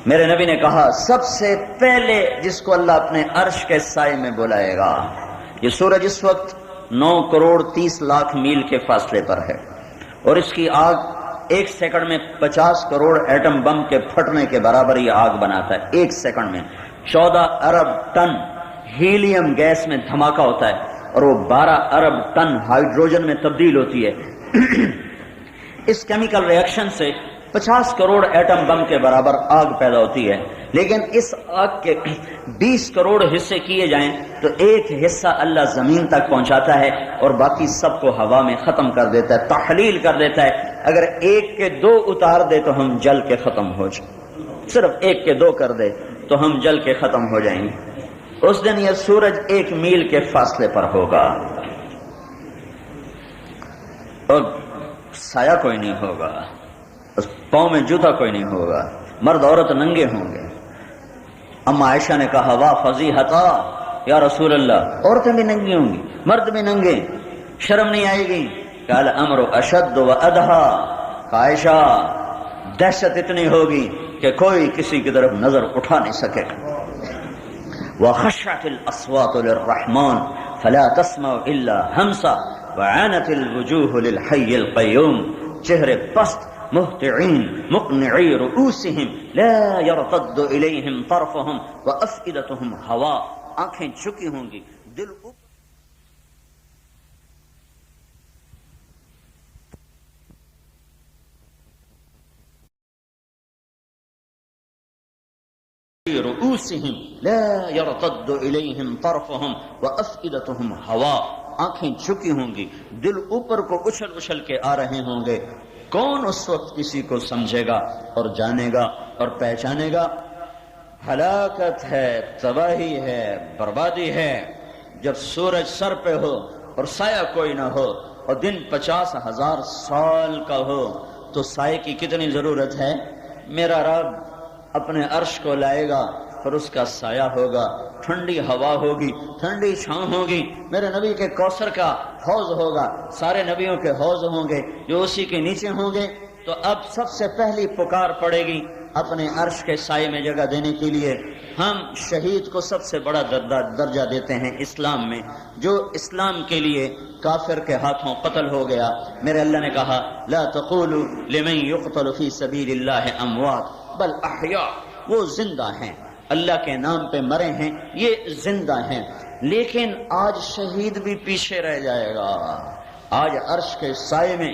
S1: میرے نبی نے کہا، سب سے پہلے جس کو اللہ اپنے عرش کے سائے میں بلائے گا، یہ سورج اس وقت 9 کروڑ 30 لاکھ میل کے فاصلے پر ہے، اور اس کی آگ ایک سیکنڈ میں 50 کروڑ ایٹم بم کے پھٹنے کے برابر یہ آگ بناتا ہے۔ ایک سیکنڈ میں 14 ارب ٹن ہیلیم گیس میں دھماکہ ہوتا ہے، اور وہ 12 ارب ٹن ہائیڈروجن میں تبدیل ہوتی ہے۔ اس کیمیکل ریئیکشن سے 50 کروڑ ایٹم بم کے برابر آگ پیدا ہوتی ہے، لیکن اس آگ کے 20 کروڑ حصے کیے جائیں تو ایک حصہ اللہ زمین تک پہنچاتا ہے اور باقی سب کو ہوا میں ختم کر دیتا ہے، تحلیل کر دیتا ہے۔ اگر ایک کے 2 اتار دے تو ہم جل کے ختم ہو جائیں، صرف ایک کے 2 کر دے تو ہم جل کے ختم ہو جائیں گے۔ اس دن یہ سورج 1 میل کے فاصلے پر ہوگا اور سایہ کوئی نہیں ہوگا، اس پاؤں میں جوتا کوئی نہیں ہوگا، مرد عورت ننگے ہوں گے۔ اما عائشہ نے کہا، واہ فضیحتا، یا رسول اللہ عورتیں بھی ننگی ہوں گی، مرد بھی ننگے، شرم نہیں آئے گی؟ قال امر اشد و ادھا، عائشہ دہشت اتنی ہوگی کہ کوئی کسی کی طرف نظر اٹھا نہیں سکے گا۔ وخشعت الاصوات للرحمن فلا تسمع الا همسا وعانت الوجوه للحي القيوم، چہرے پست مہطعین مقنعی رؤوسہم لا یرتد الیہم طرفہم وافئدتہم ہوا، آنکھیں جھکی ہوں گی، دل رؤوسہم لا یرتد الیہم طرفہم وافئدتہم ہوا، آنکھیں جھکی ہوں گی، دل اوپر کو اچھل اچھل کے آ رہے ہوں گے۔ کون اس وقت کسی کو سمجھے گا اور جانے گا اور پہچانے گا؟ ہلاکت ہے، تباہی ہے، بربادی ہے جب سورج سر پہ ہو اور سایہ کوئی نہ ہو، اور دن 50,000 سال کا ہو تو سائے کی کتنی ضرورت ہے؟ میرا رب اپنے عرش کو لائے گا اور اس کا سایہ ہوگا، ٹھنڈی ہوا ہوگی، ٹھنڈی چھاؤں ہوگی، میرے نبی کے کوثر کا حوض ہوگا، سارے نبیوں کے حوض ہوں گے جو اسی کے نیچے ہوں گے۔ تو اب سب سے پہلی پکار پڑے گی اپنے عرش کے سائے میں جگہ دینے کے لیے۔ ہم شہید کو سب سے بڑا درجہ دیتے ہیں اسلام میں، جو اسلام کے لیے کافر کے ہاتھوں قتل ہو گیا۔ میرے اللہ نے کہا لا تقولوا لمن يقتل في سبيل الله اموات بل احیاء، وہ زندہ ہیں، اللہ کے نام پہ مرے ہیں، یہ زندہ ہیں۔ لیکن آج شہید بھی پیچھے رہ جائے گا۔ آج عرش کے سائے میں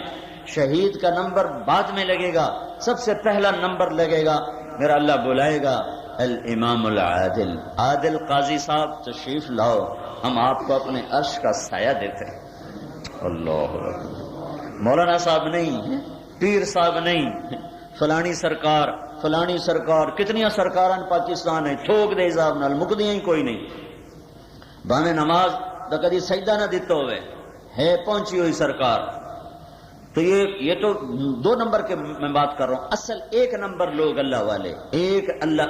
S1: شہید کا نمبر بعد میں لگے گا، سب سے پہلا نمبر لگے گا، میرا اللہ بلائے گا الامام العادل، عادل قاضی صاحب تشریف لاؤ، ہم آپ کو اپنے عرش کا سایہ دیتے ہیں۔ اللہ مولانا صاحب نہیں، پیر صاحب نہیں، فلانی سرکار فلانی سرکار، کتنی سرکاران پاکستان ہے، تھوک دے حساب نال مکدیاں ہی کوئی نہیں، بانے نماز دا کدی سجدہ نہ دیتا ہوئے ہے پہنچی ہوئی سرکار۔ تو یہ تو 2 نمبر کے میں بات کر رہا ہوں، اصل 1 نمبر لوگ اللہ والے،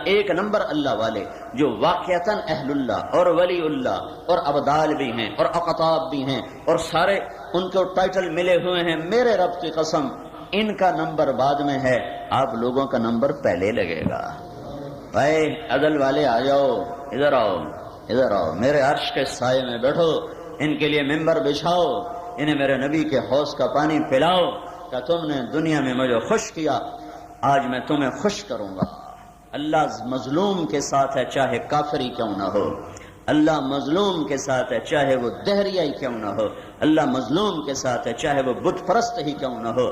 S1: ایک نمبر اللہ والے جو واقعتاً اہل اللہ اور ولی اللہ اور ابدال بھی ہیں اور اقطاب بھی ہیں اور سارے ان کو ٹائٹل ملے ہوئے ہیں، میرے رب کی قسم ان کا نمبر بعد میں ہے، آپ لوگوں کا نمبر پہلے لگے گا۔ بھائی عدل والے آ جاؤ، ادھر آؤ، ادھر آؤ، میرے عرش کے سائے میں بیٹھو، ان کے لیے ممبر بچھاؤ، انہیں میرے نبی کے حوض کا پانی پلاؤ کہ تم نے دنیا میں مجھے خوش کیا، آج میں تمہیں خوش کروں گا۔ اللہ مظلوم کے ساتھ ہے چاہے کافری کیوں نہ ہو، اللہ مظلوم کے ساتھ ہے چاہے وہ دہریہ ہی کیوں نہ ہو، اللہ مظلوم کے ساتھ ہے چاہے وہ بت پرست ہی کیوں نہ ہو،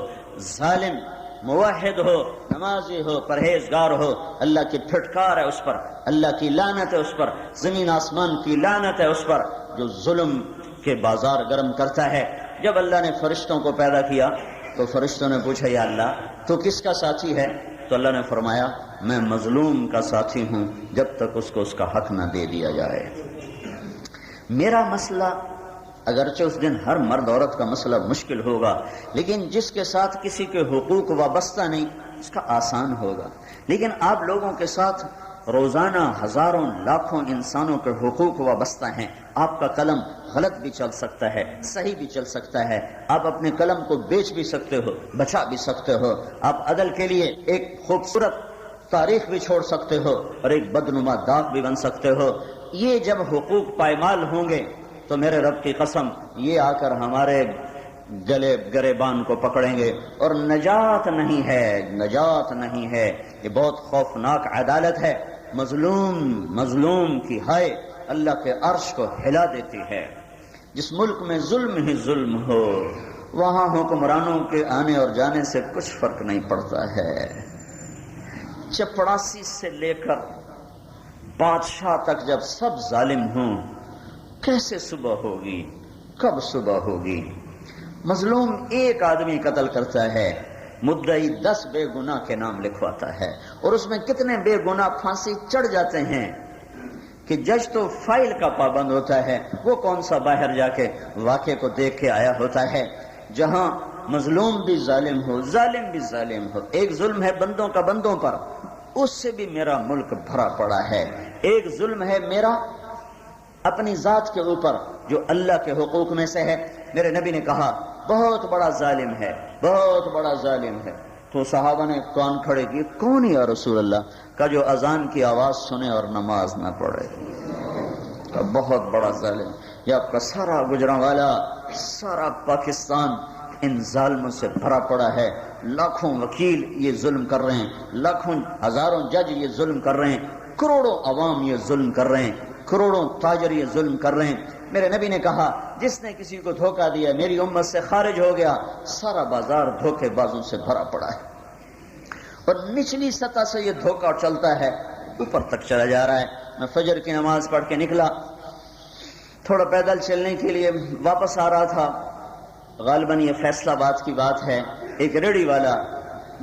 S1: ظالم موحد ہو، نمازی ہو، پرہیزگار ہو، اللہ کی پھٹکار ہے اس پر، اللہ کی لعنت ہے اس پر، زمین آسمان کی لعنت ہے اس پر جو ظلم کے بازار گرم کرتا ہے۔ جب اللہ نے فرشتوں کو پیدا کیا تو فرشتوں نے پوچھا یا اللہ تو کس کا ساتھی ہے؟ تو اللہ نے فرمایا میں مظلوم کا ساتھی ہوں جب تک اس کو اس کا حق نہ دے دیا جائے۔ میرا مسئلہ اگرچہ اس دن ہر مرد عورت کا مسئلہ مشکل ہوگا، لیکن جس کے ساتھ کسی کے حقوق وابستہ نہیں اس کا آسان ہوگا، لیکن آپ لوگوں کے ساتھ روزانہ ہزاروں لاکھوں انسانوں کے حقوق وابستہ ہیں۔ آپ کا قلم غلط بھی چل سکتا ہے، صحیح بھی چل سکتا ہے، آپ اپنے قلم کو بیچ بھی سکتے ہو، بچا بھی سکتے ہو، آپ عدل کے لیے ایک خوبصورت تاریخ بھی چھوڑ سکتے ہو اور ایک بدنما داغ بھی بن سکتے ہو۔ یہ جب حقوق پائمال ہوں گے تو میرے رب کی قسم یہ آ کر ہمارے گلے گریبان کو پکڑیں گے اور نجات نہیں ہے، نجات نہیں ہے۔ یہ بہت خوفناک عدالت ہے، مظلوم کی ہائے اللہ کے عرش کو ہلا دیتی ہے۔ جس ملک میں ظلم ہی ظلم ہو وہاں حکمرانوں کے آنے اور جانے سے کچھ فرق نہیں پڑتا ہے۔ چپڑاسی سے لے کر بادشاہ تک جب سب ظالم ہوں کیسے صبح ہوگی؟ کب صبح ہوگی؟ مظلوم ایک آدمی قتل کرتا ہے، مدعی 10 بے گناہ کے نام لکھواتا ہے، اور اس میں کتنے بے گناہ پھانسی چڑھ جاتے ہیں کہ جج تو فائل کا پابند ہوتا ہے، وہ کون سا باہر جا کے واقعے کو دیکھ کے آیا ہوتا ہے۔ جہاں مظلوم بھی ظالم ہو، ظالم بھی ظالم ہو، ایک ظلم ہے بندوں کا بندوں پر، اس سے بھی میرا ملک بھرا پڑا ہے۔ ایک ظلم ہے میرا اپنی ذات کے اوپر جو اللہ کے حقوق میں سے ہے. میرے نبی نے کہا بہت بڑا ظالم ہے، بہت بڑا ظالم ہے. تو صحابہ نے کان کھڑے کیے، کون یا رسول اللہ؟ کا جو اذان کی آواز سنے اور نماز نہ پڑھے. بہت بڑا ظالم. یہ آپ کا سارا گجرانوالا، سارا پاکستان ان ظالموں سے بھرا پڑا ہے. لاکھوں وکیل یہ ظلم کر رہے ہیں، لاکھوں ہزاروں جج یہ ظلم کر رہے ہیں، کروڑوں عوام یہ ظلم کر رہے ہیں، کروڑوں تاجر یہ ظلم کر رہے ہیں. میرے نبی نے کہا جس نے کسی کو دھوکہ دیا میری امت سے خارج ہو گیا. سارا بازار دھوکے بازوں سے بھرا پڑا ہے اور نچلی سطح سے یہ دھوکہ چلتا ہے، اوپر تک چلا جا رہا ہے. میں فجر کی نماز پڑھ کے نکلا، تھوڑا پیدل چلنے کے لیے واپس آ رہا تھا. غالباً یہ فیصلہ آباد کی بات ہے. ایک ریڑھی والا،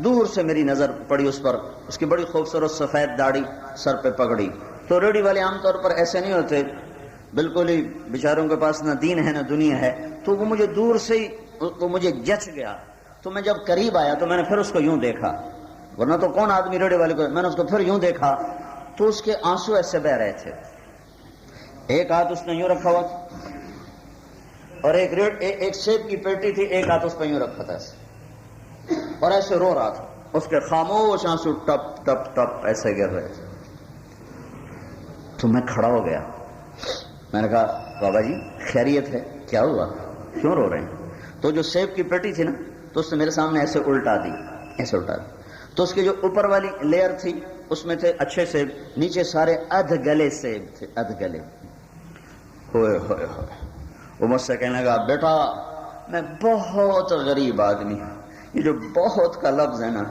S1: دور سے میری نظر پڑی اس پر، اس کی بڑی خوبصورت سفید داڑھی، سر پہ پگڑی. تو ریڑھی والے عام طور پر ایسے نہیں ہوتے، بالکل ہی بیچاروں کے پاس نہ دین ہے نہ دنیا ہے. تو وہ مجھے دور سے ہی وہ مجھے جچ گیا. تو میں جب قریب آیا تو میں نے پھر اس کو یوں دیکھا، ورنہ تو کون آدمی ریڑھی والے کو. میں نے اس کو پھر یوں دیکھا تو اس کے آنسو ایسے بہ رہے تھے. ایک ہاتھ اس نے یوں رکھا ہوا اور ایک سیب کی پیٹی تھی، ایک ہاتھ اس پہ یوں رکھا تھا اور ایسے رو رہا تھا. اس کے خاموش آنسو ٹپ ٹپ ٹپ ایسے گر رہے تھے. تو میں کھڑا ہو گیا. میں نے کہا بابا جی خیریت ہے؟ کیا ہوا، کیوں رو رہے ہیں؟ تو جو سیب کی پیٹی تھی نا، تو اس نے میرے سامنے ایسے الٹا دی، ایسے الٹا دی. تو اس کی جو اوپر والی لیئر تھی اس میں تھے اچھے سیب، نیچے سارے ادھ گلے سیب تھے، ادھ گلے. ہوئے ہوئے ہوئے. وہ مجھ سے کہنے لگا بیٹا میں بہت غریب آدمی ہوں. یہ جو بہت کا لفظ ہے نا،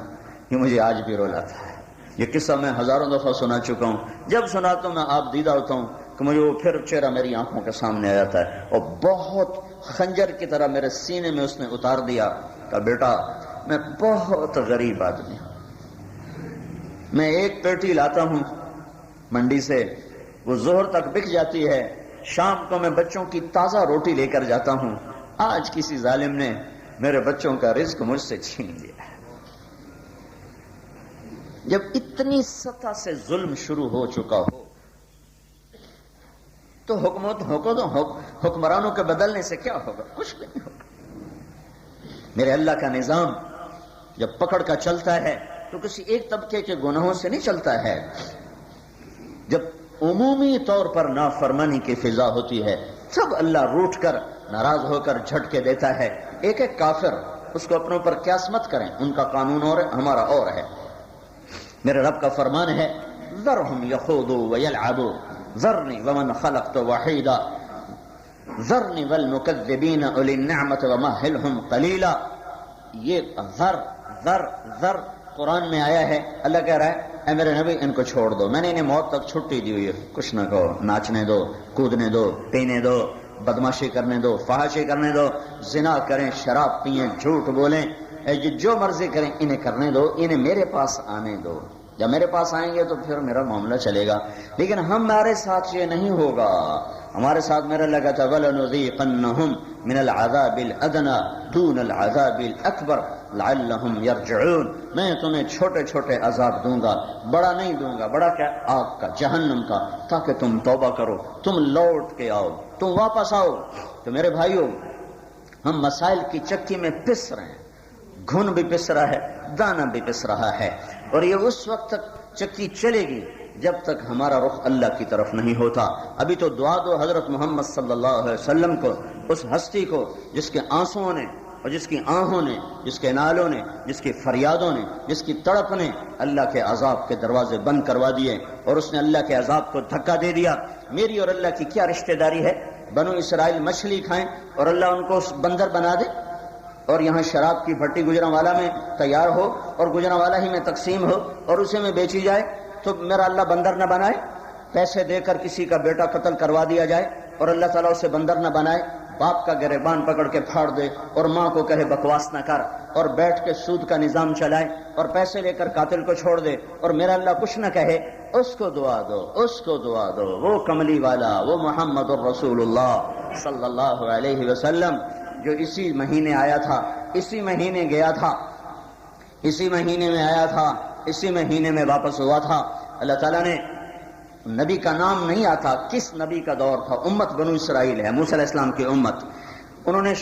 S1: یہ مجھے آج بھی رلاتا ہے. یہ قصہ میں ہزاروں دفعہ سنا چکا ہوں. جب سناتا ہوں میں آپ دیدہ ہوتا ہوں کہ مجھے وہ پھر چہرہ میری آنکھوں کے سامنے آ جاتا ہے. اور بہت خنجر کی طرح میرے سینے میں اس نے اتار دیا کہ بیٹا میں بہت غریب آدمی ہوں. میں ایک پیٹی لاتا ہوں منڈی سے، وہ ظہر تک بک جاتی ہے، شام کو میں بچوں کی تازہ روٹی لے کر جاتا ہوں. آج کسی ظالم نے میرے بچوں کا رزق مجھ سے چھین لیا ہے. جب اتنی سطح سے ظلم شروع ہو چکا ہو تو حکمرانوں کے بدلنے سے کیا ہوگا؟ کچھ بھی نہیں ہوگا. میرے اللہ کا نظام جب پکڑ کا چلتا ہے تو کسی ایک طبقے کے گناہوں سے نہیں چلتا ہے. جب عمومی طور پر نافرمانی کی فضا ہوتی ہے تب اللہ روٹ کر ناراض ہو کر جھٹکے دیتا ہے. ایک ایک کافر، اس کو اپنے اوپر قیاس مت کریں، ان کا قانون اور ہے، ہمارا اور ہے. میرے رب کا فرمان ہے ذرہم یخوضوا ویلعبوا ذرنی ومن خلقت وحیدا ذرنی والمکذبین اولی النعمت ومہلہم قلیلا. یہ ذر قرآن میں آیا ہے. اللہ کہہ رہا ہے اے میرے نبی ان کو چھوڑ دو، میں نے انہیں موت تک چھٹی دی ہوئی ہے. کچھ نہ کہو، ناچنے دو، کودنے دو، پینے دو، بدماشی کرنے دو، فحاشی کرنے دو، زنا کریں، شراب پئیں، جھوٹ بولیں، جو مرضی کریں، انہیں کرنے دو، انہیں میرے پاس آنے دو. جب میرے پاس آئیں گے تو پھر میرا معاملہ چلے گا. لیکن ہمارے ساتھ یہ نہیں ہوگا. ہمارے ساتھ میرا لگا تھا وَلَنُذِيقَنَّهُمْ مِنَ الْعَذَابِ الْأَدْنَى دُونَ الْعَذَابِ الْأَكْبَرِ لَعَلَّهُمْ يَرْجِعُونَ. میں تمہیں چھوٹے چھوٹے عذاب دوں گا، بڑا نہیں دوں گا. بڑا کیا؟ آگ کا، جہنم کا، تاکہ تم توبہ کرو، تم لوٹ کے آؤ، تم واپس آؤ. تو میرے بھائیوں ہم مسائل کی چکی میں پس رہے ہیں. گھن بھی پس رہا ہے، دانا بھی پس رہا ہے. اور یہ اس وقت تک چکی چلے گی جب تک ہمارا رخ اللہ کی طرف نہیں ہوتا. ابھی تو دعا دو حضرت محمد صلی اللہ علیہ وسلم کو، اس ہستی کو جس کے آنسوؤں نے اور جس کی آہوں نے، جس کے نالوں نے، جس کی فریادوں نے، جس کی تڑپ نے اللہ کے عذاب کے دروازے بند کروا دیے اور اس نے اللہ کے عذاب کو دھکا دے دیا. میری اور اللہ کی کیا رشتہ داری ہے؟ بنو اسرائیل مچھلی کھائیں اور اللہ ان کو بندر بنا دے، اور یہاں شراب کی بھٹی گجرانوالا میں تیار ہو اور گجرانوالا ہی میں تقسیم ہو اور اسے میں بیچی جائے. تو میرا اللہ بندر نہ بنائے؟ پیسے دے کر کسی کا بیٹا قتل کروا دیا جائے اور اللہ تعالیٰ اسے بندر نہ بنائے؟ باپ کا گریبان پکڑ کے پھاڑ دے اور ماں کو کہے بکواس نہ کر اور بیٹھ کے سود کا نظام چلائے اور پیسے لے کر قاتل کو چھوڑ دے اور میرا اللہ کچھ نہ کہے؟ اس کو دعا دو، اس کو دعا دو. وہ کملی والا، وہ محمد الرسول اللہ صلی اللہ علیہ وسلم جو اسی مہینے آیا تھا، اسی مہینے گیا تھا، اسی مہینے میں آیا تھا، اسی مہینے میں واپس ہوا تھا. اللہ تعالیٰ نے نبی کا نام نہیں آتا، کس نبی کا دور تھا؟ امت بنو اسرائیل ہے، موسیٰ علیہ السلام کی امت. انہوں نے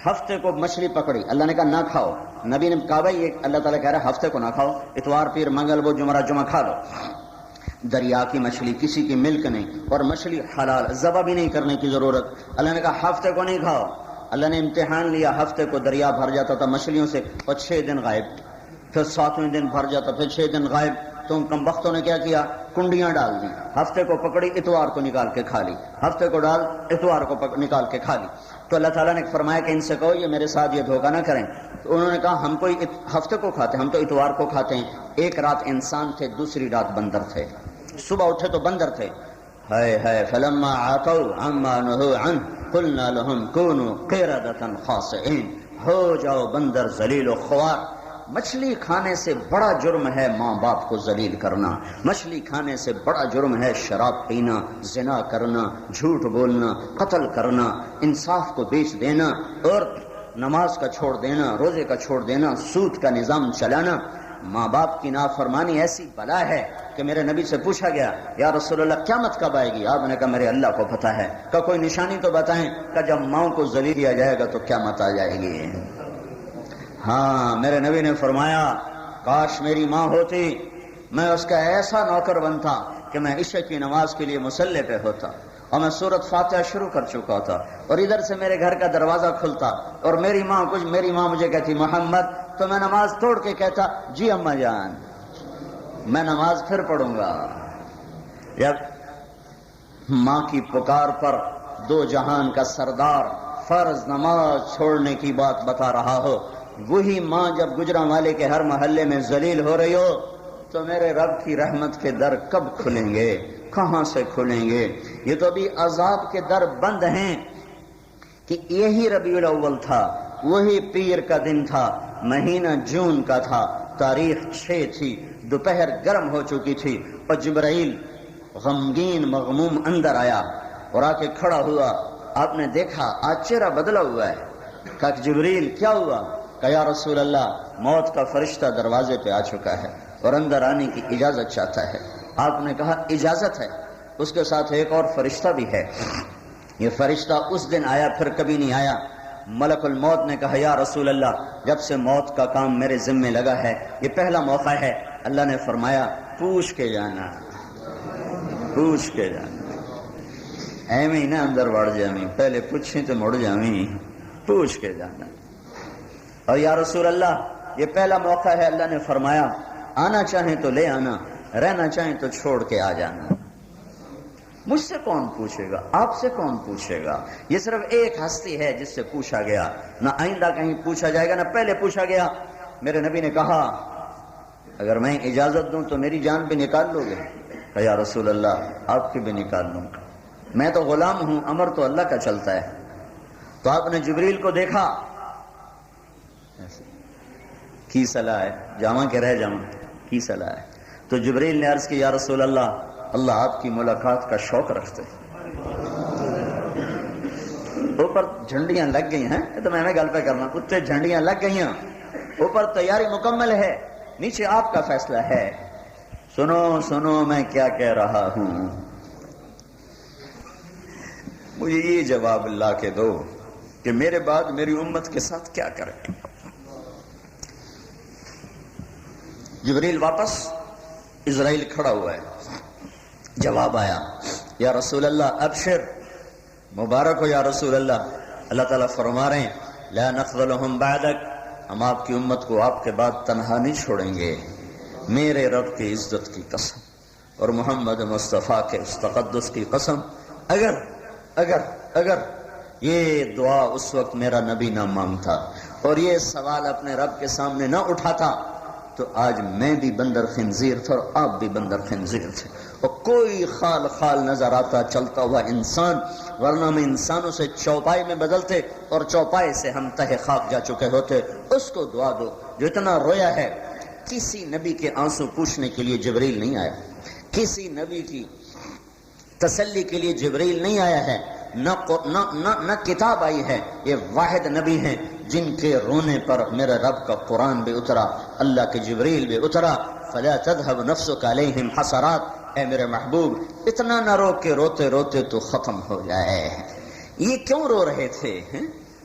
S1: ہفتے کو مچھلی پکڑی، اللہ نے کہا نہ کھاؤ. نبی نے کہا بھائی اللہ تعالیٰ کہہ رہا ہے ہفتے کو نہ کھاؤ، اتوار پیر منگل بدھ جمعرات جمعہ کھا لو. دریا کی مچھلی، کسی کی ملک نہیں، اور مچھلی حلال، ذبح بھی نہیں کرنے کی ضرورت. اللہ نے کہا ہفتے کو نہیں کھاؤ. اللہ نے امتحان لیا، ہفتے کو دریا بھر جاتا تھا مچھلیوں سے اور 6 دن غائب، پھر 7ویں دن بھر جاتا، پھر 6 دن غائب. تو ان کم بختوں نے کیا کیا؟ کنڈیاں ڈال دی. ہفتے کو پکڑی، اتوار کو نکال کے کھا لی، ہفتے کو ڈال، اتوار کو نکال کے کھا لی. تو اللہ تعالیٰ نے فرمایا کہ ان سے کہو یہ میرے ساتھ یہ دھوکہ نہ کریں. تو انہوں نے کہا ہم کوئی ہفتے کو کھاتے ہیں، ہم تو اتوار کو کھاتے ہیں. ایک رات انسان تھے، دوسری رات بندر تھے. صبح اٹھے تو بندر تھے. ہائے ہائے فلما عتوا عما نهوا عنه قلنا لهم كونوا قردة خاسئين. ہو جاؤ بندر ذلیل و خوار. مچھلی کھانے سے بڑا جرم ہے ماں باپ کو ذلیل کرنا. مچھلی کھانے سے بڑا جرم ہے شراب پینا، زنا کرنا، جھوٹ بولنا، قتل کرنا، انصاف کو بیچ دینا، اور نماز کا چھوڑ دینا، روزے کا چھوڑ دینا، سود کا نظام چلانا. ماں باپ کی نافرمانی ایسی بلا ہے کہ میرے نبی سے پوچھا گیا یا رسول اللہ قیامت کب آئے گی؟ آپ نے کہا میرے اللہ کو پتہ ہے. کہ کوئی نشانی تو بتائیں. کہ جب ماؤں کو ذلیل کیا جائے گا تو قیامت آ جائے گی. ہاں میرے نبی نے فرمایا کاش میری ماں ہوتی، میں اس کا ایسا نوکر بنتا کہ میں عشاء کی نماز کے لیے مصلی پہ ہوتا اور میں سورۃ فاتحہ شروع کر چکا تھا، اور ادھر سے میرے گھر کا دروازہ کھلتا اور میری ماں مجھے کہتی محمد، تو میں نماز توڑ کے کہتا جی اماں جان میں نماز پھر پڑھوں گا. جب ماں کی پکار پر دو جہان کا سردار فرض نماز چھوڑنے کی بات بتا رہا ہو، وہی ماں جب گجرانوالے کے ہر محلے میں ذلیل ہو رہی ہو، تو میرے رب کی رحمت کے در کب کھلیں گے؟ کہاں سے کھلیں گے؟ یہ تو بھی عذاب کے در بند ہیں. کہ یہی ربیع الاول تھا، وہی پیر کا دن تھا، مہینہ جون کا تھا، تاریخ 6 تھی، دوپہر گرم ہو چکی تھی، اور جبرائیل غمگین مغموم اندر آیا اور آ کے کھڑا ہوا. آپ نے دیکھا آج چہرہ بدلا ہوا ہے. کہا جبریل کیا ہوا؟ کہ یا رسول اللہ موت کا فرشتہ دروازے پہ آ چکا ہے اور اندر آنے کی اجازت چاہتا ہے. آپ نے کہا اجازت ہے، اس کے ساتھ ایک اور فرشتہ بھی ہے. یہ فرشتہ اس دن آیا پھر کبھی نہیں آیا. ملک الموت نے کہا یا رسول اللہ جب سے موت کا کام میرے ذمے لگا ہے یہ پہلا موقع ہے. اللہ نے فرمایا پوچھ کے جانا، پوچھ کے جانا. ایویں ہی نہ اندر بڑھ جامی، پہلے پوچھیں تو مڑ جامی، پوچھ کے جانا. اور یا رسول اللہ یہ پہلا موقع ہے. اللہ نے فرمایا آنا چاہیں تو لے آنا، رہنا چاہیں تو چھوڑ کے آ جانا. مجھ سے کون پوچھے گا؟ آپ سے کون پوچھے گا؟ یہ صرف ایک ہستی ہے جس سے پوچھا گیا، نہ آئندہ کہیں پوچھا جائے گا، نہ پہلے پوچھا گیا. میرے نبی نے کہا اگر میں اجازت دوں تو میری جان بھی نکال لو گے؟ کہ یا رسول اللہ آپ کی بھی نکال لوں گا، میں تو غلام ہوں، امر تو اللہ کا چلتا ہے. تو آپ نے جبریل کو دیکھا، کی صلاح ہے جامع کے رہ جاؤں، کی صلاح ہے. تو جبریل نے عرض کی یا رسول اللہ آپ کی ملاقات کا شوق رکھتے. اوپر جھنڈیاں لگ گئی ہیں، تو میں گل پہ کرنا، اتنے جھنڈیاں لگ گئی ہیں، اوپر تیاری مکمل ہے، نیچے آپ کا فیصلہ ہے. سنو سنو میں کیا کہہ رہا ہوں، مجھے یہ جواب لا کے دو کہ میرے بعد میری امت کے ساتھ کیا کرے. جبریل واپس، اسرائیل کھڑا ہوا ہے. جواب آیا یا رسول اللہ ابشر، مبارک ہو یا رسول اللہ. اللہ تعالیٰ فرما رہے ہیں لا نخذلهم بعدک، ہم آپ کی امت کو آپ کے بعد تنہا نہیں چھوڑیں گے. میرے رب کی عزت کی قسم اور محمد مصطفیٰ کے تقدس کی قسم، اگر یہ دعا اس وقت میرا نبی نہ مانگتا اور یہ سوال اپنے رب کے سامنے نہ اٹھاتا تو آج میں بھی بندر خنزیر تھا اور آپ بھی بندر خنزیر تھے، اور کوئی خال نظر آتا چلتا ہوا انسان، ورنہ میں انسانوں سے چوپائی میں بدلتے اور چوپائی سے ہم تہ خاک جا چکے ہوتے. اس کو دعا دو جو اتنا رویا ہے. کسی نبی کے آنسو پوچھنے کے لیے جبریل نہیں آیا، کسی نبی کی تسلی کے لیے جبریل نہیں آیا ہے، نہ کتاب آئی ہے. یہ واحد نبی ہیں جن کے رونے پر میرے رب کا قرآن بھی اترا، اللہ کے جبریل بھی اترا. فلا تذهب نفسك عليهم حسرات، اے میرے محبوب اتنا نہ رو کہ روتے روتے تو ختم ہو جائے. یہ کیوں رو رہے تھے؟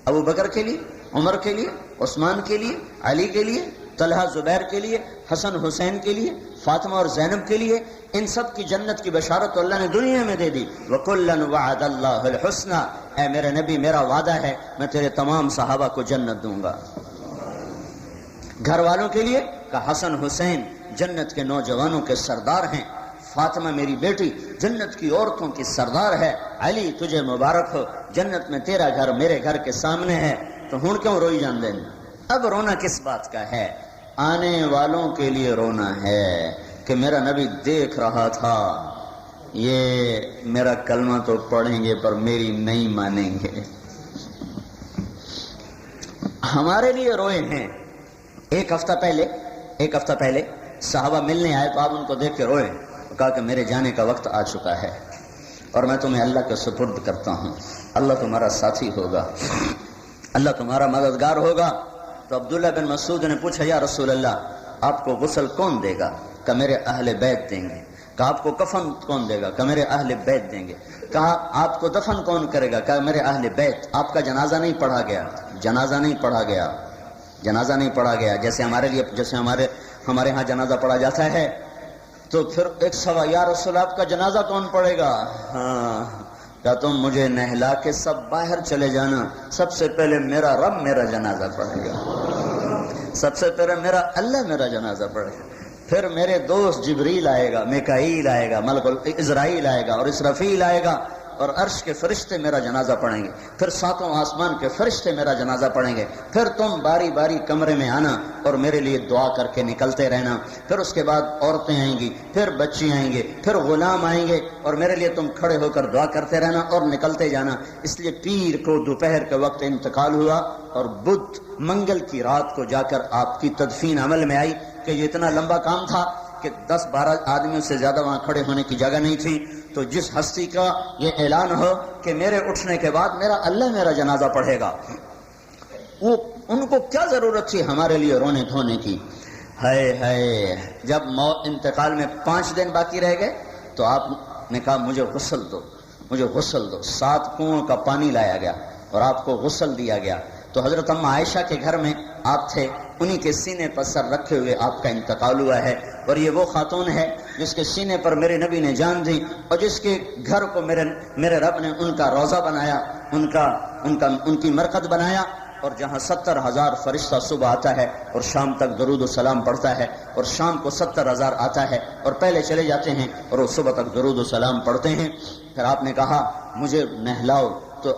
S1: ابو بکر کے لیے، عمر کے لیے، عثمان کے لیے، علی کے لیے، طلحہ زبیر کے لیے، حسن حسین کے لیے، فاطمہ اور زینب کے لیے. ان سب کی جنت کی بشارت اللہ نے دنیا میں دے دی. وَكُلًّا وَعَدَ اللَّهُ الْحُسْنَى، اے میرے نبی میرا وعدہ ہے میں تیرے تمام صحابہ کو جنت دوں گا. گھر والوں کے لیے کہ حسن حسین جنت کے نوجوانوں کے سردار ہیں، فاطمہ میری بیٹی جنت کی عورتوں کی سردار ہے، علی تجھے مبارک ہو جنت میں تیرا گھر میرے گھر کے سامنے ہے. تو ہن کیوں روئی جان دیں؟ اب رونا کس بات کا ہے؟ آنے والوں کے لیے رونا ہے کہ میرا نبی دیکھ رہا تھا یہ میرا کلمہ تو پڑھیں گے پر میری نہیں مانیں گے. ہمارے لیے روئے ہیں. ایک ہفتہ پہلے صحابہ ملنے آئے تو آپ ان کو دیکھ کے روئے. کہا کہ میرے جانے کا وقت آ چکا ہے اور میں تمہیں اللہ کے سپرد کرتا ہوں. اللہ تمہارا ساتھی ہوگا، اللہ تمہارا مددگار ہوگا. تو عبداللہ بن مسعود نے پوچھا یا رسول اللہ آپ کو غسل کون دے گا؟ کہ میرے اہل بیت دیں گے. کہا آپ کو کفن کون دے گا؟ کہ میرے اہل بیت دیں گے. کہا آپ کو دفن کون کرے گا؟ کہ میرے اہل بیت. آپ کا جنازہ نہیں پڑھا گیا. جیسے ہمارے ہاں جنازہ پڑھا جاتا ہے تو پھر ایک سوال یا رسول آپ کا جنازہ کون پڑھے گا؟ ہاں کیا تم مجھے نہلا کے سب باہر چلے جانا، سب سے پہلے میرا رب میرا جنازہ پڑھے گا، سب سے پہلے میرا اللہ میرا جنازہ پڑھے گا. پھر میرے دوست جبریل آئے گا، میکائیل آئے گا، ملک اسرائیل آئے گا اور اسرافیل آئے گا اور عرش کے فرشتے میرا جنازہ پڑھیں گے. پھر ساتوں آسمان کے فرشتے میرا جنازہ پڑھیں گے. پھر تم باری باری کمرے میں آنا اور میرے لیے دعا کر کے نکلتے رہنا. پھر اس کے بعد عورتیں آئیں گی، پھر بچے آئیں گے، پھر غلام آئیں گے اور میرے لیے تم کھڑے ہو کر دعا کرتے رہنا اور نکلتے جانا. اس لیے پیر کو دوپہر کے وقت انتقال ہوا اور بدھ منگل کی رات کو جا کر آپ کی تدفین عمل میں آئی. کہ یہ اتنا لمبا کام تھا کہ 10-12 آدمیوں سے زیادہ وہاں کھڑے ہونے کی جگہ نہیں تھی. تو جس ہستی کا یہ اعلان ہو کہ میرے اٹھنے کے بعد میرا اللہ میرا جنازہ پڑھے گا، وہ ان کو کیا ضرورت تھی ہمارے لیے رونے دھونے کی؟ ہے جب انتقال میں 5 دن باقی رہ گئے تو آپ نے کہا مجھے غسل دو. 7 کنووں کا پانی لایا گیا اور آپ کو غسل دیا گیا. تو حضرت اماں عائشہ کے گھر میں آپ تھے، انہی کے سینے پر سر رکھے ہوئے آپ کا انتقال ہوا ہے. اور یہ وہ خاتون ہے جس کے سینے پر میرے نبی نے جان دی اور جس کے گھر کو میرے رب نے ان کا روضہ بنایا، ان کی مرقد بنایا. اور جہاں 70,000 فرشتہ صبح آتا ہے اور شام تک درود و سلام پڑھتا ہے اور شام کو 70,000 آتا ہے اور پہلے چلے جاتے ہیں اور وہ صبح تک درود و سلام پڑھتے ہیں. پھر آپ نے کہا مجھے نہلاؤ. تو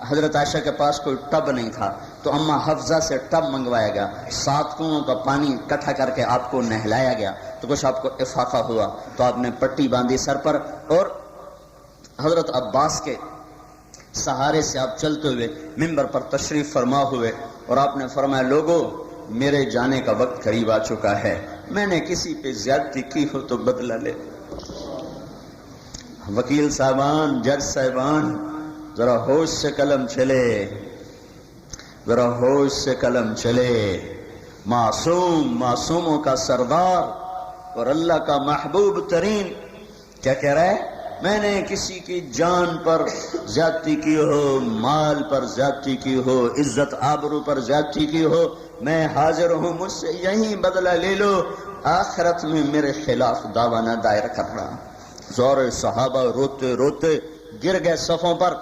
S1: حضرت عائشہ کے پاس کوئی ٹب نہیں تھا تو اماں حفظہ سے ٹب منگوایا گیا، 7 کنووں کا پانی اکٹھا کر کے آپ کو نہلایا گیا. تو کچھ آپ کو افاقہ ہوا تو آپ نے پٹی باندھی سر پر اور حضرت عباس کے سہارے سے آپ چلتے ہوئے منبر پر تشریف فرما ہوئے اور آپ نے فرمایا لوگو میرے جانے کا وقت قریب آ چکا ہے، میں نے کسی پہ زیادتی کی ہو تو بدلہ لے. وکیل صاحبان، جج صاحبان، ذرا ہوش سے قلم چلے، ذرا ہوش سے قلم چلے. معصوموں کا سردار اور اللہ کا محبوب ترین کیا کہہ رہا ہے؟ میں نے کسی کی جان پر زیادتی کی ہو، مال پر زیادتی کی ہو، عزت آبرو پر زیادتی کی ہو، میں حاضر ہوں، مجھ سے یہیں بدلہ لے لو، آخرت میں میرے خلاف دعویٰ نہ دائر کرنا. زور صحابہ روتے روتے گر گئے صفوں پر.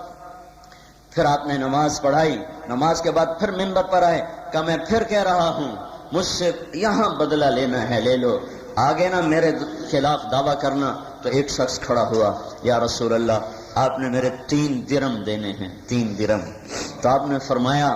S1: پھر آپ نے نماز پڑھائی، نماز کے بعد پھر منبر پر آئے کہ میں پھر کہہ رہا ہوں مجھ سے یہاں بدلہ لینا ہے لے لو، آگے نہ میرے خلاف دعویٰ کرنا. تو ایک شخص کھڑا ہوا، یا رسول اللہ آپ نے میرے 3 درم دینے ہیں، 3 درم. تو آپ نے فرمایا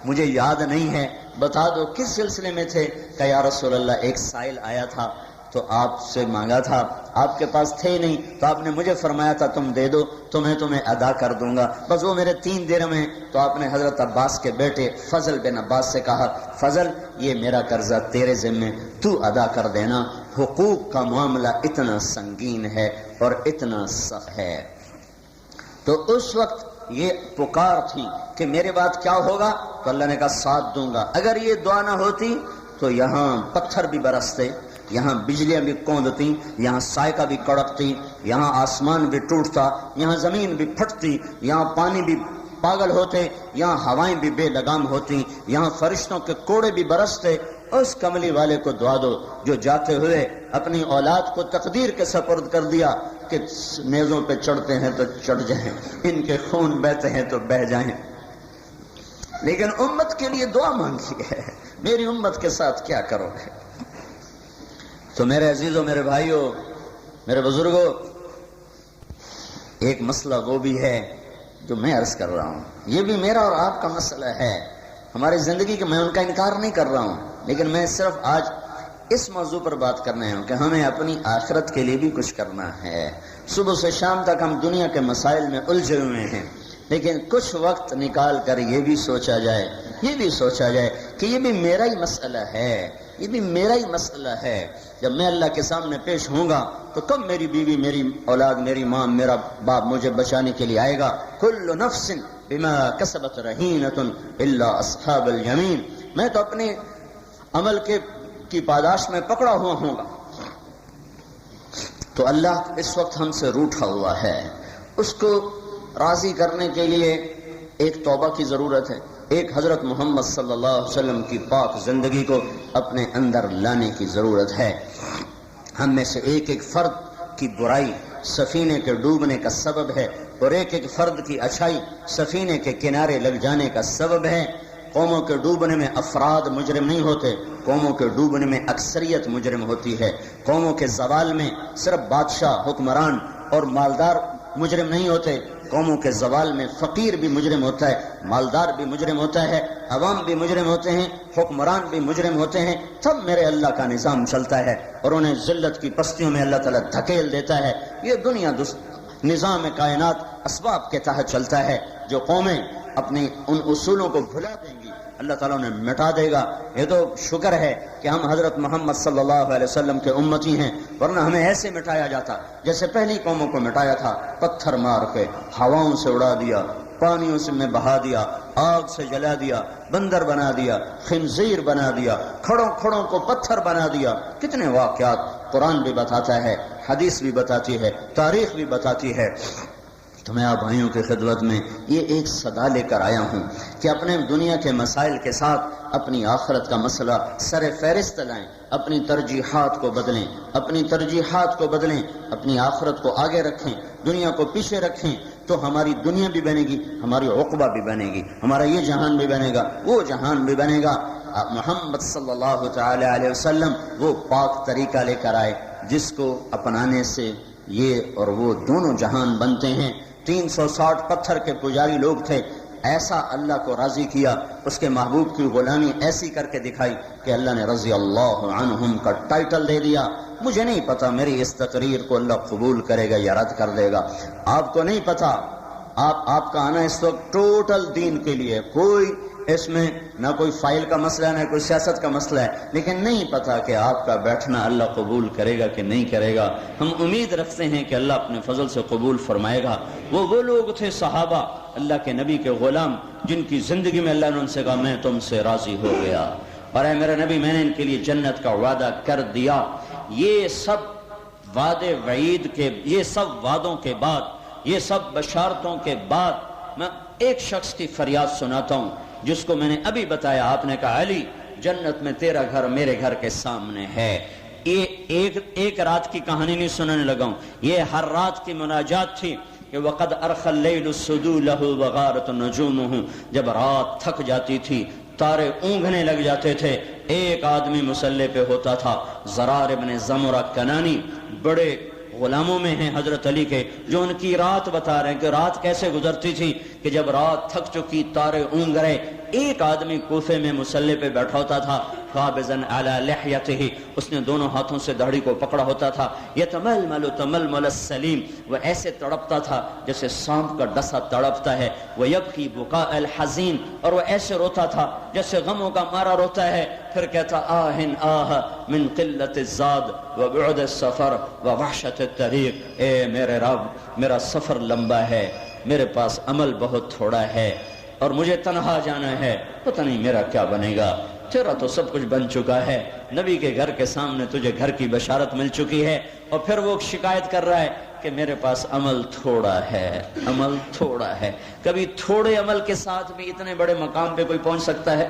S1: مجھے یاد نہیں ہے، بتا دو کس سلسلے میں تھے؟ کہ یا رسول اللہ ایک سائل آیا تھا تو آپ سے مانگا تھا، آپ کے پاس تھے نہیں تو آپ نے مجھے فرمایا تھا تم دے دو تو میں تمہیں ادا کر دوں گا، بس وہ میرے 3 درم ہیں. تو آپ نے حضرت عباس کے بیٹے فضل بن عباس سے کہا فضل یہ میرا قرضہ تیرے ذمے، تو ادا کر دینا. حقوق کا معاملہ اتنا سنگین ہے اور اتنا سخت ہے. تو اس وقت یہ پکار تھی کہ میرے بعد کیا ہوگا؟ تو اللہ نے کہا ساتھ دوں گا. اگر یہ دعا نہ ہوتی تو یہاں پتھر بھی برستے، یہاں بجلیاں بھی کوندتی، یہاں سائقہ بھی کڑکتی، یہاں آسمان بھی ٹوٹتا، یہاں زمین بھی پھٹتی، یہاں پانی بھی پاگل ہوتے، یہاں ہوائیں بھی بے لگام ہوتی، یہاں فرشتوں کے کوڑے بھی برستے. اس کملی والے کو دعا دو جو جاتے ہوئے اپنی اولاد کو تقدیر کے سپرد کر دیا کہ نیزوں پہ چڑھتے ہیں تو چڑھ جائیں، ان کے خون بہتے ہیں تو بہ جائیں. لیکن امت کے لیے دعا مانگی ہے، میری امت کے ساتھ کیا کرو گے؟ تو میرے عزیزوں، میرے بھائیوں، میرے بزرگوں، ایک مسئلہ وہ بھی ہے جو میں عرض کر رہا ہوں، یہ بھی میرا اور آپ کا مسئلہ ہے ہماری زندگی کا. میں ان کا انکار نہیں کر رہا ہوں، لیکن میں صرف آج اس موضوع پر بات کرنا ہے کہ ہمیں اپنی آخرت کے لیے بھی کچھ کرنا ہے. صبح سے شام تک ہم دنیا کے مسائل میں الجھے ہوئے ہیں، لیکن کچھ وقت نکال کر یہ بھی سوچا جائے کہ یہ بھی میرا ہی مسئلہ ہے، یہ بھی میرا ہی مسئلہ ہے. جب میں اللہ کے سامنے پیش ہوں گا تو کب میری بیوی، میری اولاد، میری ماں، میرا باپ مجھے بچانے کے لیے آئے گا؟ کل نفس بما کسبت رہینۃ الا اصحاب الیمین. میں تو اپنے عمل کی پاداش میں پکڑا ہوا ہوں گا. تو اللہ اس وقت ہم سے روٹھا ہوا ہے، اس کو راضی کرنے کے لیے ایک توبہ کی ضرورت ہے، ایک حضرت محمد صلی اللہ علیہ وسلم کی پاک زندگی کو اپنے اندر لانے کی ضرورت ہے. ہم میں سے ایک ایک فرد کی برائی سفینے کے ڈوبنے کا سبب ہے، اور ایک ایک فرد کی اچھائی سفینے کے کنارے لگ جانے کا سبب ہے. قوموں کے ڈوبنے میں افراد مجرم نہیں ہوتے، قوموں کے ڈوبنے میں اکثریت مجرم ہوتی ہے. قوموں کے زوال میں صرف بادشاہ، حکمران اور مالدار مجرم نہیں ہوتے، قوموں کے زوال میں فقیر بھی مجرم ہوتا ہے، مالدار بھی مجرم ہوتا ہے، عوام بھی مجرم ہوتے ہیں، حکمران بھی مجرم ہوتے ہیں. تب میرے اللہ کا نظام چلتا ہے اور انہیں ذلت کی پستیوں میں اللہ تعالیٰ دھکیل دیتا ہے. یہ دنیا نظام کائنات اسباب کے تحت چلتا ہے. جو قومیں اپنی ان اصولوں کو بھلا دیں گی اللہ تعالیٰ انہیں مٹا دے گا. یہ تو شکر ہے کہ ہم حضرت محمد صلی اللہ علیہ وسلم کے امتی ہیں، ورنہ ہمیں ایسے مٹایا جاتا جیسے پہلی قوموں کو مٹایا تھا، پتھر مار کے ہواؤں سے اڑا دیا، پانیوں سے میں بہا دیا، آگ سے جلا دیا، بندر بنا دیا، خنزیر بنا دیا، کھڑوں کو پتھر بنا دیا. کتنے واقعات قرآن بھی بتاتا ہے، حدیث بھی بتاتی ہے، تاریخ بھی بتاتی ہے. تو میں آپ بھائیوں کی خدمت میں یہ ایک صدا لے کر آیا ہوں کہ اپنے دنیا کے مسائل کے ساتھ اپنی آخرت کا مسئلہ سر فہرست لائیں، اپنی ترجیحات کو بدلیں، اپنی آخرت کو آگے رکھیں، دنیا کو پیچھے رکھیں. تو ہماری دنیا بھی بنے گی، ہماری عقبہ بھی بنے گی، ہمارا یہ جہان بھی بنے گا، وہ جہان بھی بنے گا. محمد صلی اللہ تعالی علیہ وسلم وہ پاک طریقہ لے کر آئے جس کو اپنانے سے یہ اور وہ دونوں جہان بنتے ہیں. 360 پتھر کے پجاری لوگ تھے، ایسا اللہ کو راضی کیا، اس کے محبوب کی غلامی ایسی کر کے دکھائی کہ اللہ نے رضی اللہ عنہم کا ٹائٹل دے دیا. مجھے نہیں پتا میری اس تقریر کو اللہ قبول کرے گا یا رد کر دے گا، آپ کو نہیں پتا. آپ کا آنا اس وقت ٹوٹل دین کے لیے، کوئی اس میں نہ کوئی فائل کا مسئلہ ہے نہ کوئی سیاست کا مسئلہ ہے، لیکن نہیں پتا کہ آپ کا بیٹھنا اللہ قبول کرے گا کہ نہیں کرے گا. ہم امید رکھتے ہیں کہ اللہ اپنے فضل سے قبول فرمائے گا. وہ لوگ تھے صحابہ، اللہ کے نبی کے غلام، جن کی زندگی میں اللہ نے ان سے کہا میں تم سے راضی ہو گیا، اور اے میرے نبی میں نے ان کے لیے جنت کا وعدہ کر دیا. یہ سب وعدے وعید کے، یہ سب وعدوں کے بعد، یہ سب بشارتوں کے بعد میں ایک شخص کی فریاد سناتا ہوں جس کو میں نے ابھی بتایا. آپ نے کہا علی جنت میں تیرا گھر میرے گھر کے سامنے ہے. یہ ایک رات کی کہانی نہیں سنانے لگا ہوں، یہ ہر رات کی مناجات تھی کہ وقد ارخى الليل السدو له وغارت نجومه. جب رات تھک جاتی تھی، تارے اونگھنے لگ جاتے تھے، ایک آدمی مسلح پہ ہوتا تھا، زرار ابن زمرہ کنانی، بڑے غلاموں میں ہیں حضرت علی کے، جو ان کی رات بتا رہے ہیں کہ رات کیسے گزرتی تھی کہ جب رات تھک چکی، تارے اونگ رہے، ایک آدمی کوفے میں مسلح پہ بیٹھا ہوتا تھا، قابضاً علی لحیتہ، اس نے دونوں ہاتھوں سے داڑھی کو پکڑا ہوتا تھا، یتململ تململ السلیم، وہ ایسے تڑپتا تھا جیسے سانپ کا ڈسا تڑپتا ہے، ویبکی بکاء الحزین، اور وہ ایسے روتا تھا جیسے غموں کا مارا روتا ہے. پھر کہتا آہن آہ من قلت الزاد وبعد السفر ووحشت الطریق. اے میرے رب، میرا سفر لمبا ہے، میرے پاس عمل بہت تھوڑا ہے، اور مجھے تنہا جانا ہے، پتہ نہیں میرا کیا بنے گا. تیرا تو سب کچھ بن چکا ہے، نبی کے گھر کے سامنے تجھے گھر کی بشارت مل چکی ہے، اور پھر وہ شکایت کر رہا ہے کہ میرے پاس عمل تھوڑا ہے، عمل تھوڑا ہے۔ کبھی تھوڑے عمل کے ساتھ بھی اتنے بڑے مقام پہ کوئی پہنچ سکتا ہے؟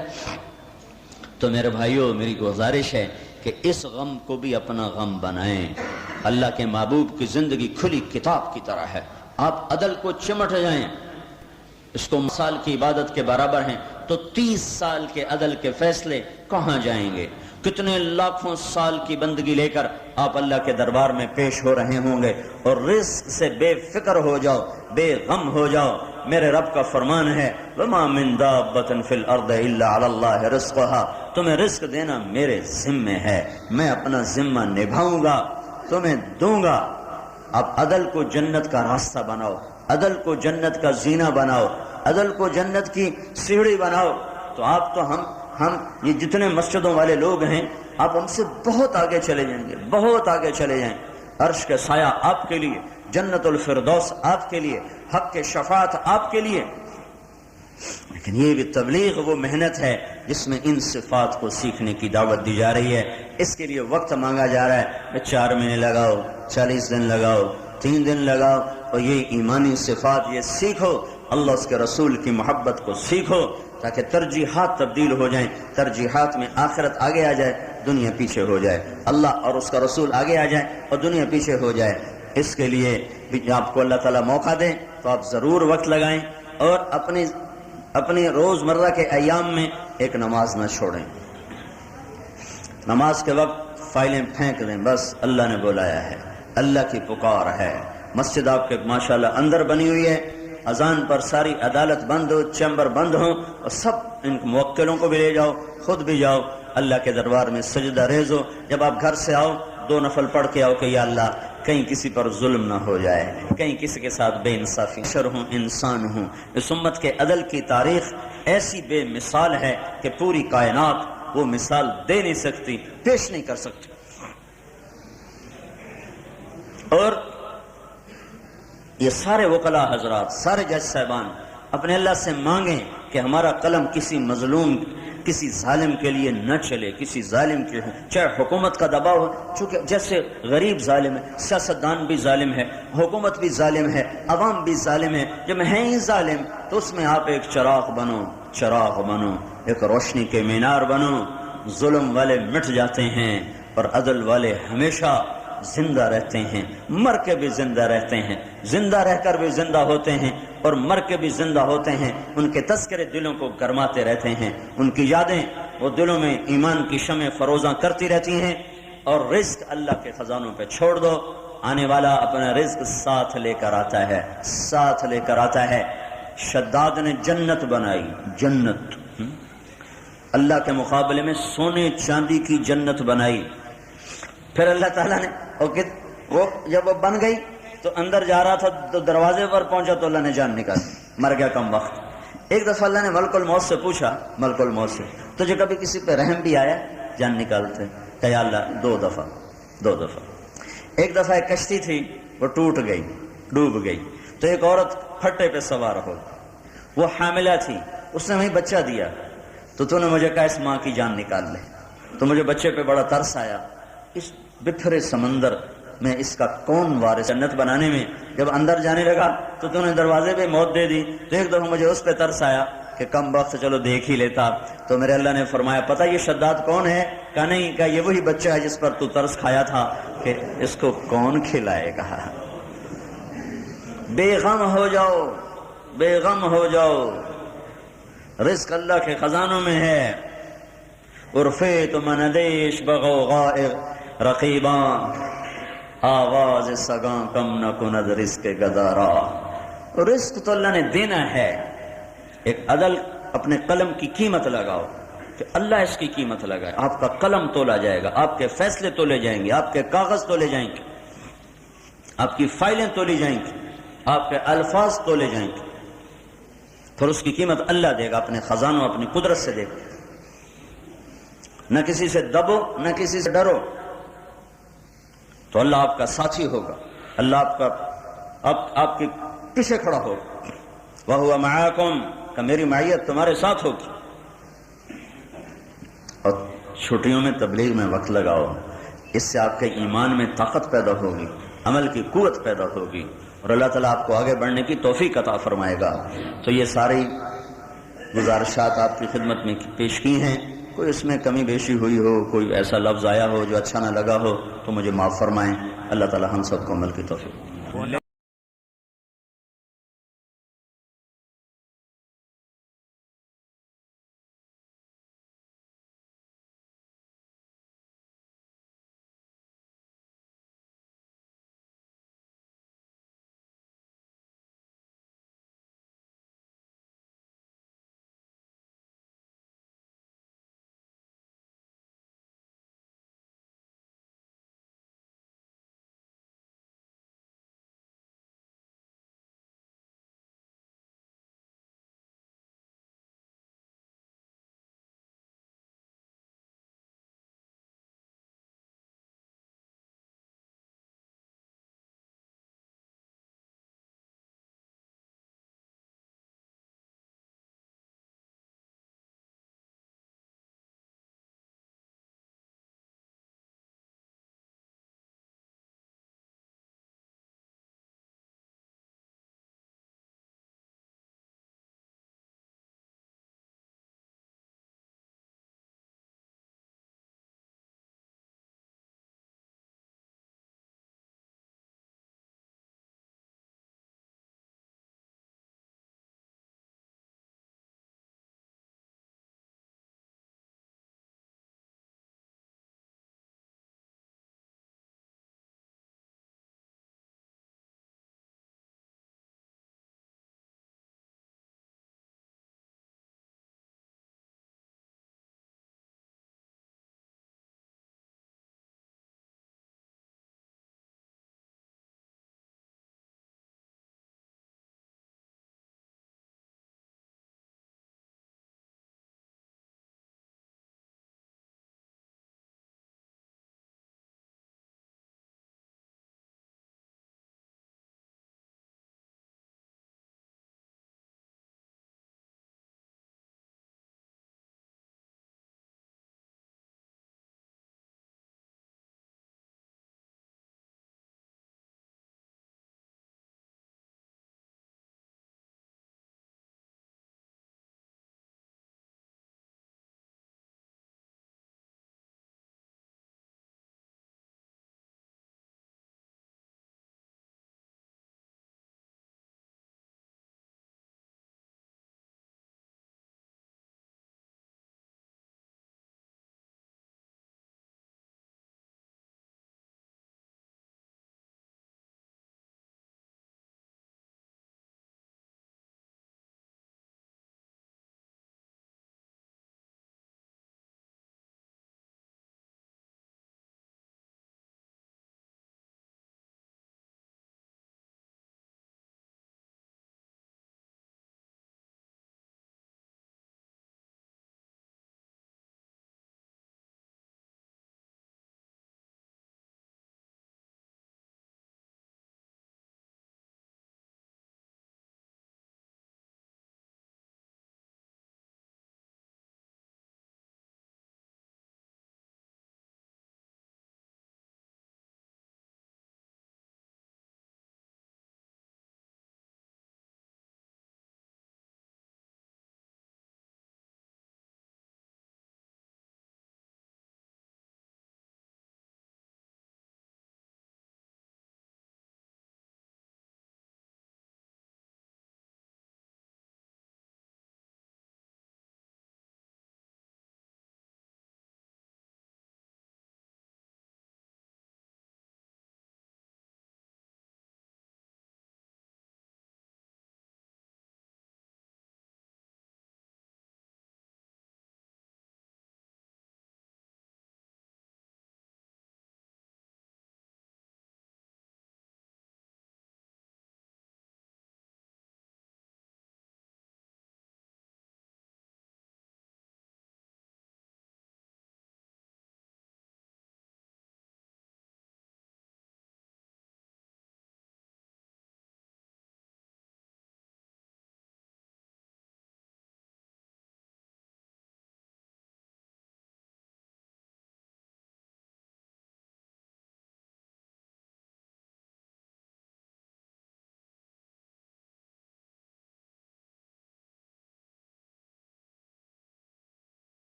S1: تو میرے بھائیوں، میری گزارش ہے کہ اس غم کو بھی اپنا غم بنائیں۔ اللہ کے محبوب کی زندگی کھلی کتاب کی طرح ہے، آپ عدل کو چمٹ جائیں، اس کو سال کی عبادت کے برابر ہیں تو 30 سال کے عدل کے فیصلے کہاں جائیں گے؟ کتنے لاکھوں سال کی بندگی لے کر آپ اللہ کے دربار میں پیش ہو رہے ہوں گے، اور رزق سے بے فکر ہو جاؤ، بے غم ہو جاؤ۔ میرے رب کا فرمان ہے وَمَا مِن دَابَّةٍ فِي الْأَرْضِ إِلَّا عَلَى اللَّهِ رِزْقُهَا، تمہیں رزق دینا میرے ذمے ہے، میں اپنا ذمہ نبھاؤں گا، تمہیں دوں گا۔ آپ عدل کو جنت کا راستہ بناؤ، عدل کو جنت کا زینہ بناؤ، عدل کو جنت کی سیڑھی بناؤ، تو آپ تو ہم یہ جتنے مسجدوں والے لوگ ہیں، آپ ان سے بہت آگے چلے جائیں گے، بہت آگے چلے جائیں۔ عرش کے سایہ آپ کے لیے، جنت الفردوس آپ کے لیے، حق کے شفاعت آپ کے لیے۔ لیکن یہ بھی تبلیغ وہ محنت ہے جس میں ان صفات کو سیکھنے کی دعوت دی جا رہی ہے، اس کے لیے وقت مانگا جا رہا ہے۔ 4 مہینے لگاؤ، 40 دن لگاؤ، 3 دن لگاؤ، اور یہ ایمانی صفات یہ سیکھو، اللہ اس کے رسول کی محبت کو سیکھو، تاکہ ترجیحات تبدیل ہو جائیں، ترجیحات میں آخرت آگے آ جائے، دنیا پیچھے ہو جائے، اللہ اور اس کا رسول آگے آ جائے اور دنیا پیچھے ہو جائے۔ اس کے لیے آپ کو اللہ تعالیٰ موقع دیں تو آپ ضرور وقت لگائیں، اور اپنی روزمرہ کے ایام میں ایک نماز نہ چھوڑیں۔ نماز کے وقت فائلیں پھینک دیں، بس اللہ نے بلایا ہے، اللہ کی پکار ہے۔ مسجد آپ کے ماشاءاللہ اندر بنی ہوئی ہے، اذان پر ساری عدالت بند ہو، چیمبر بند ہو، اور سب ان موکلوں کو بھی لے جاؤ، خود بھی جاؤ، اللہ کے دربار میں سجدہ ریز ہو۔ جب آپ گھر سے آؤ 2 نفل پڑھ کے آؤ کہ یا اللہ کہیں کسی پر ظلم نہ ہو جائے، کہیں کسی کے ساتھ بے انصافی، شر ہوں انسان ہوں۔ اس امت کے عدل کی تاریخ ایسی بے مثال ہے کہ پوری کائنات وہ مثال دے نہیں سکتی، پیش نہیں کر سکتی۔ اور یہ سارے وکلاء حضرات، سارے جج صاحبان اپنے اللہ سے مانگیں کہ ہمارا قلم کسی مظلوم، کسی ظالم کے لیے نہ چلے، کسی ظالم کے، چاہے حکومت کا دباؤ ہو، چونکہ جیسے غریب ظالم ہے، سیاستدان بھی ظالم ہے، حکومت بھی ظالم ہے، عوام بھی ظالم ہے، جب ہے ہی ظالم تو اس میں آپ ایک چراغ بنو، چراغ بنو، ایک روشنی کے مینار بنو۔ ظلم والے مٹ جاتے ہیں اور عدل والے ہمیشہ زندہ رہتے ہیں، مر کے بھی زندہ رہتے ہیں، زندہ رہ کر بھی زندہ ہوتے ہیں، اور مر کے بھی زندہ ہوتے ہیں۔ ان کے تذکرے دلوں کو گرماتے رہتے ہیں، ان کی یادیں وہ دلوں میں ایمان کی شمع فروزاں کرتی رہتی ہیں۔ اور رزق اللہ کے خزانوں پہ چھوڑ دو، آنے والا اپنا رزق ساتھ لے کر آتا ہے، ساتھ لے کر آتا ہے۔ شداد نے جنت بنائی، جنت اللہ کے مقابلے میں سونے چاندی کی جنت بنائی۔ پھر اللہ تعالیٰ نے وہ جب وہ بن گئی تو اندر جا رہا تھا تو دروازے پر پہنچا تو اللہ نے جان نکال، مر گیا کم وقت۔ ایک دفعہ اللہ نے ملک الموت سے پوچھا، ملک الموت سے، تجھے کبھی کسی پہ رحم بھی آیا جان نکالتے؟ کہ یا اللہ 2 دفعہ۔ ایک دفعہ ایک کشتی تھی، وہ ٹوٹ گئی، ڈوب گئی، تو ایک عورت پھٹے پہ سوار ہو، وہ حاملہ تھی، اس نے وہیں بچہ دیا، تو نے مجھے کہا اس ماں کی جان نکال لے۔ تو مجھے بچے پہ بڑا ترس آیا، اس بکھرے سمندر میں اس کا کون وارث؟ جنت بنانے میں جب اندر جانے لگا تو نے دروازے پہ موت دے دی۔ تو ایک دفعہ مجھے اس پہ ترس آیا کہ کم وقت چلو دیکھ ہی لیتا۔ تو میرے اللہ نے فرمایا پتہ یہ شداد کون ہے؟ کہا نہیں، کہا یہ وہی بچہ ہے جس پر تو ترس کھایا تھا، کہ اس کو کون کھلائے گا۔ بے غم ہو جاؤ، بے غم ہو جاؤ، رزق اللہ کے خزانوں میں ہے۔ عرفے تو مندیش بغوغائے رقیباں، آواز سگاں کم نہ کند رزق گدارا۔ رزق تو اللہ نے دینا ہے۔ ایک عدل اپنے قلم کی قیمت لگاؤ کہ اللہ اس کی قیمت لگائے، آپ کا قلم تولا جائے گا، آپ کے فیصلے تولے جائیں گے، آپ کے کاغذ تولے جائیں گے، آپ کی فائلیں تولی جائیں گی، آپ کے الفاظ تولے جائیں گے، پھر اس کی قیمت اللہ دے گا، اپنے خزانوں اپنی قدرت سے دے گا۔ نہ کسی سے دبو، نہ کسی سے ڈرو، تو اللہ آپ کا ساتھی ہوگا، اللہ آپ کے پیچھے کھڑا ہوگا۔ وَهُوَ مَعَاكُمْ، کہ میری معیت تمہارے ساتھ ہوگی۔ چھٹیوں میں تبلیغ میں وقت لگاؤ، اس سے آپ کے ایمان میں طاقت پیدا ہوگی، عمل کی قوت پیدا ہوگی، اور اللہ تعالیٰ آپ کو آگے بڑھنے کی توفیق عطا فرمائے گا۔ تو یہ ساری گزارشات آپ کی خدمت میں پیش کی ہیں، کوئی اس میں کمی بیشی ہوئی ہو، کوئی ایسا لفظ آیا ہو جو اچھا نہ لگا ہو تو مجھے معاف فرمائیں۔ اللہ تعالیٰ ہم سب کو عمل کی توفیق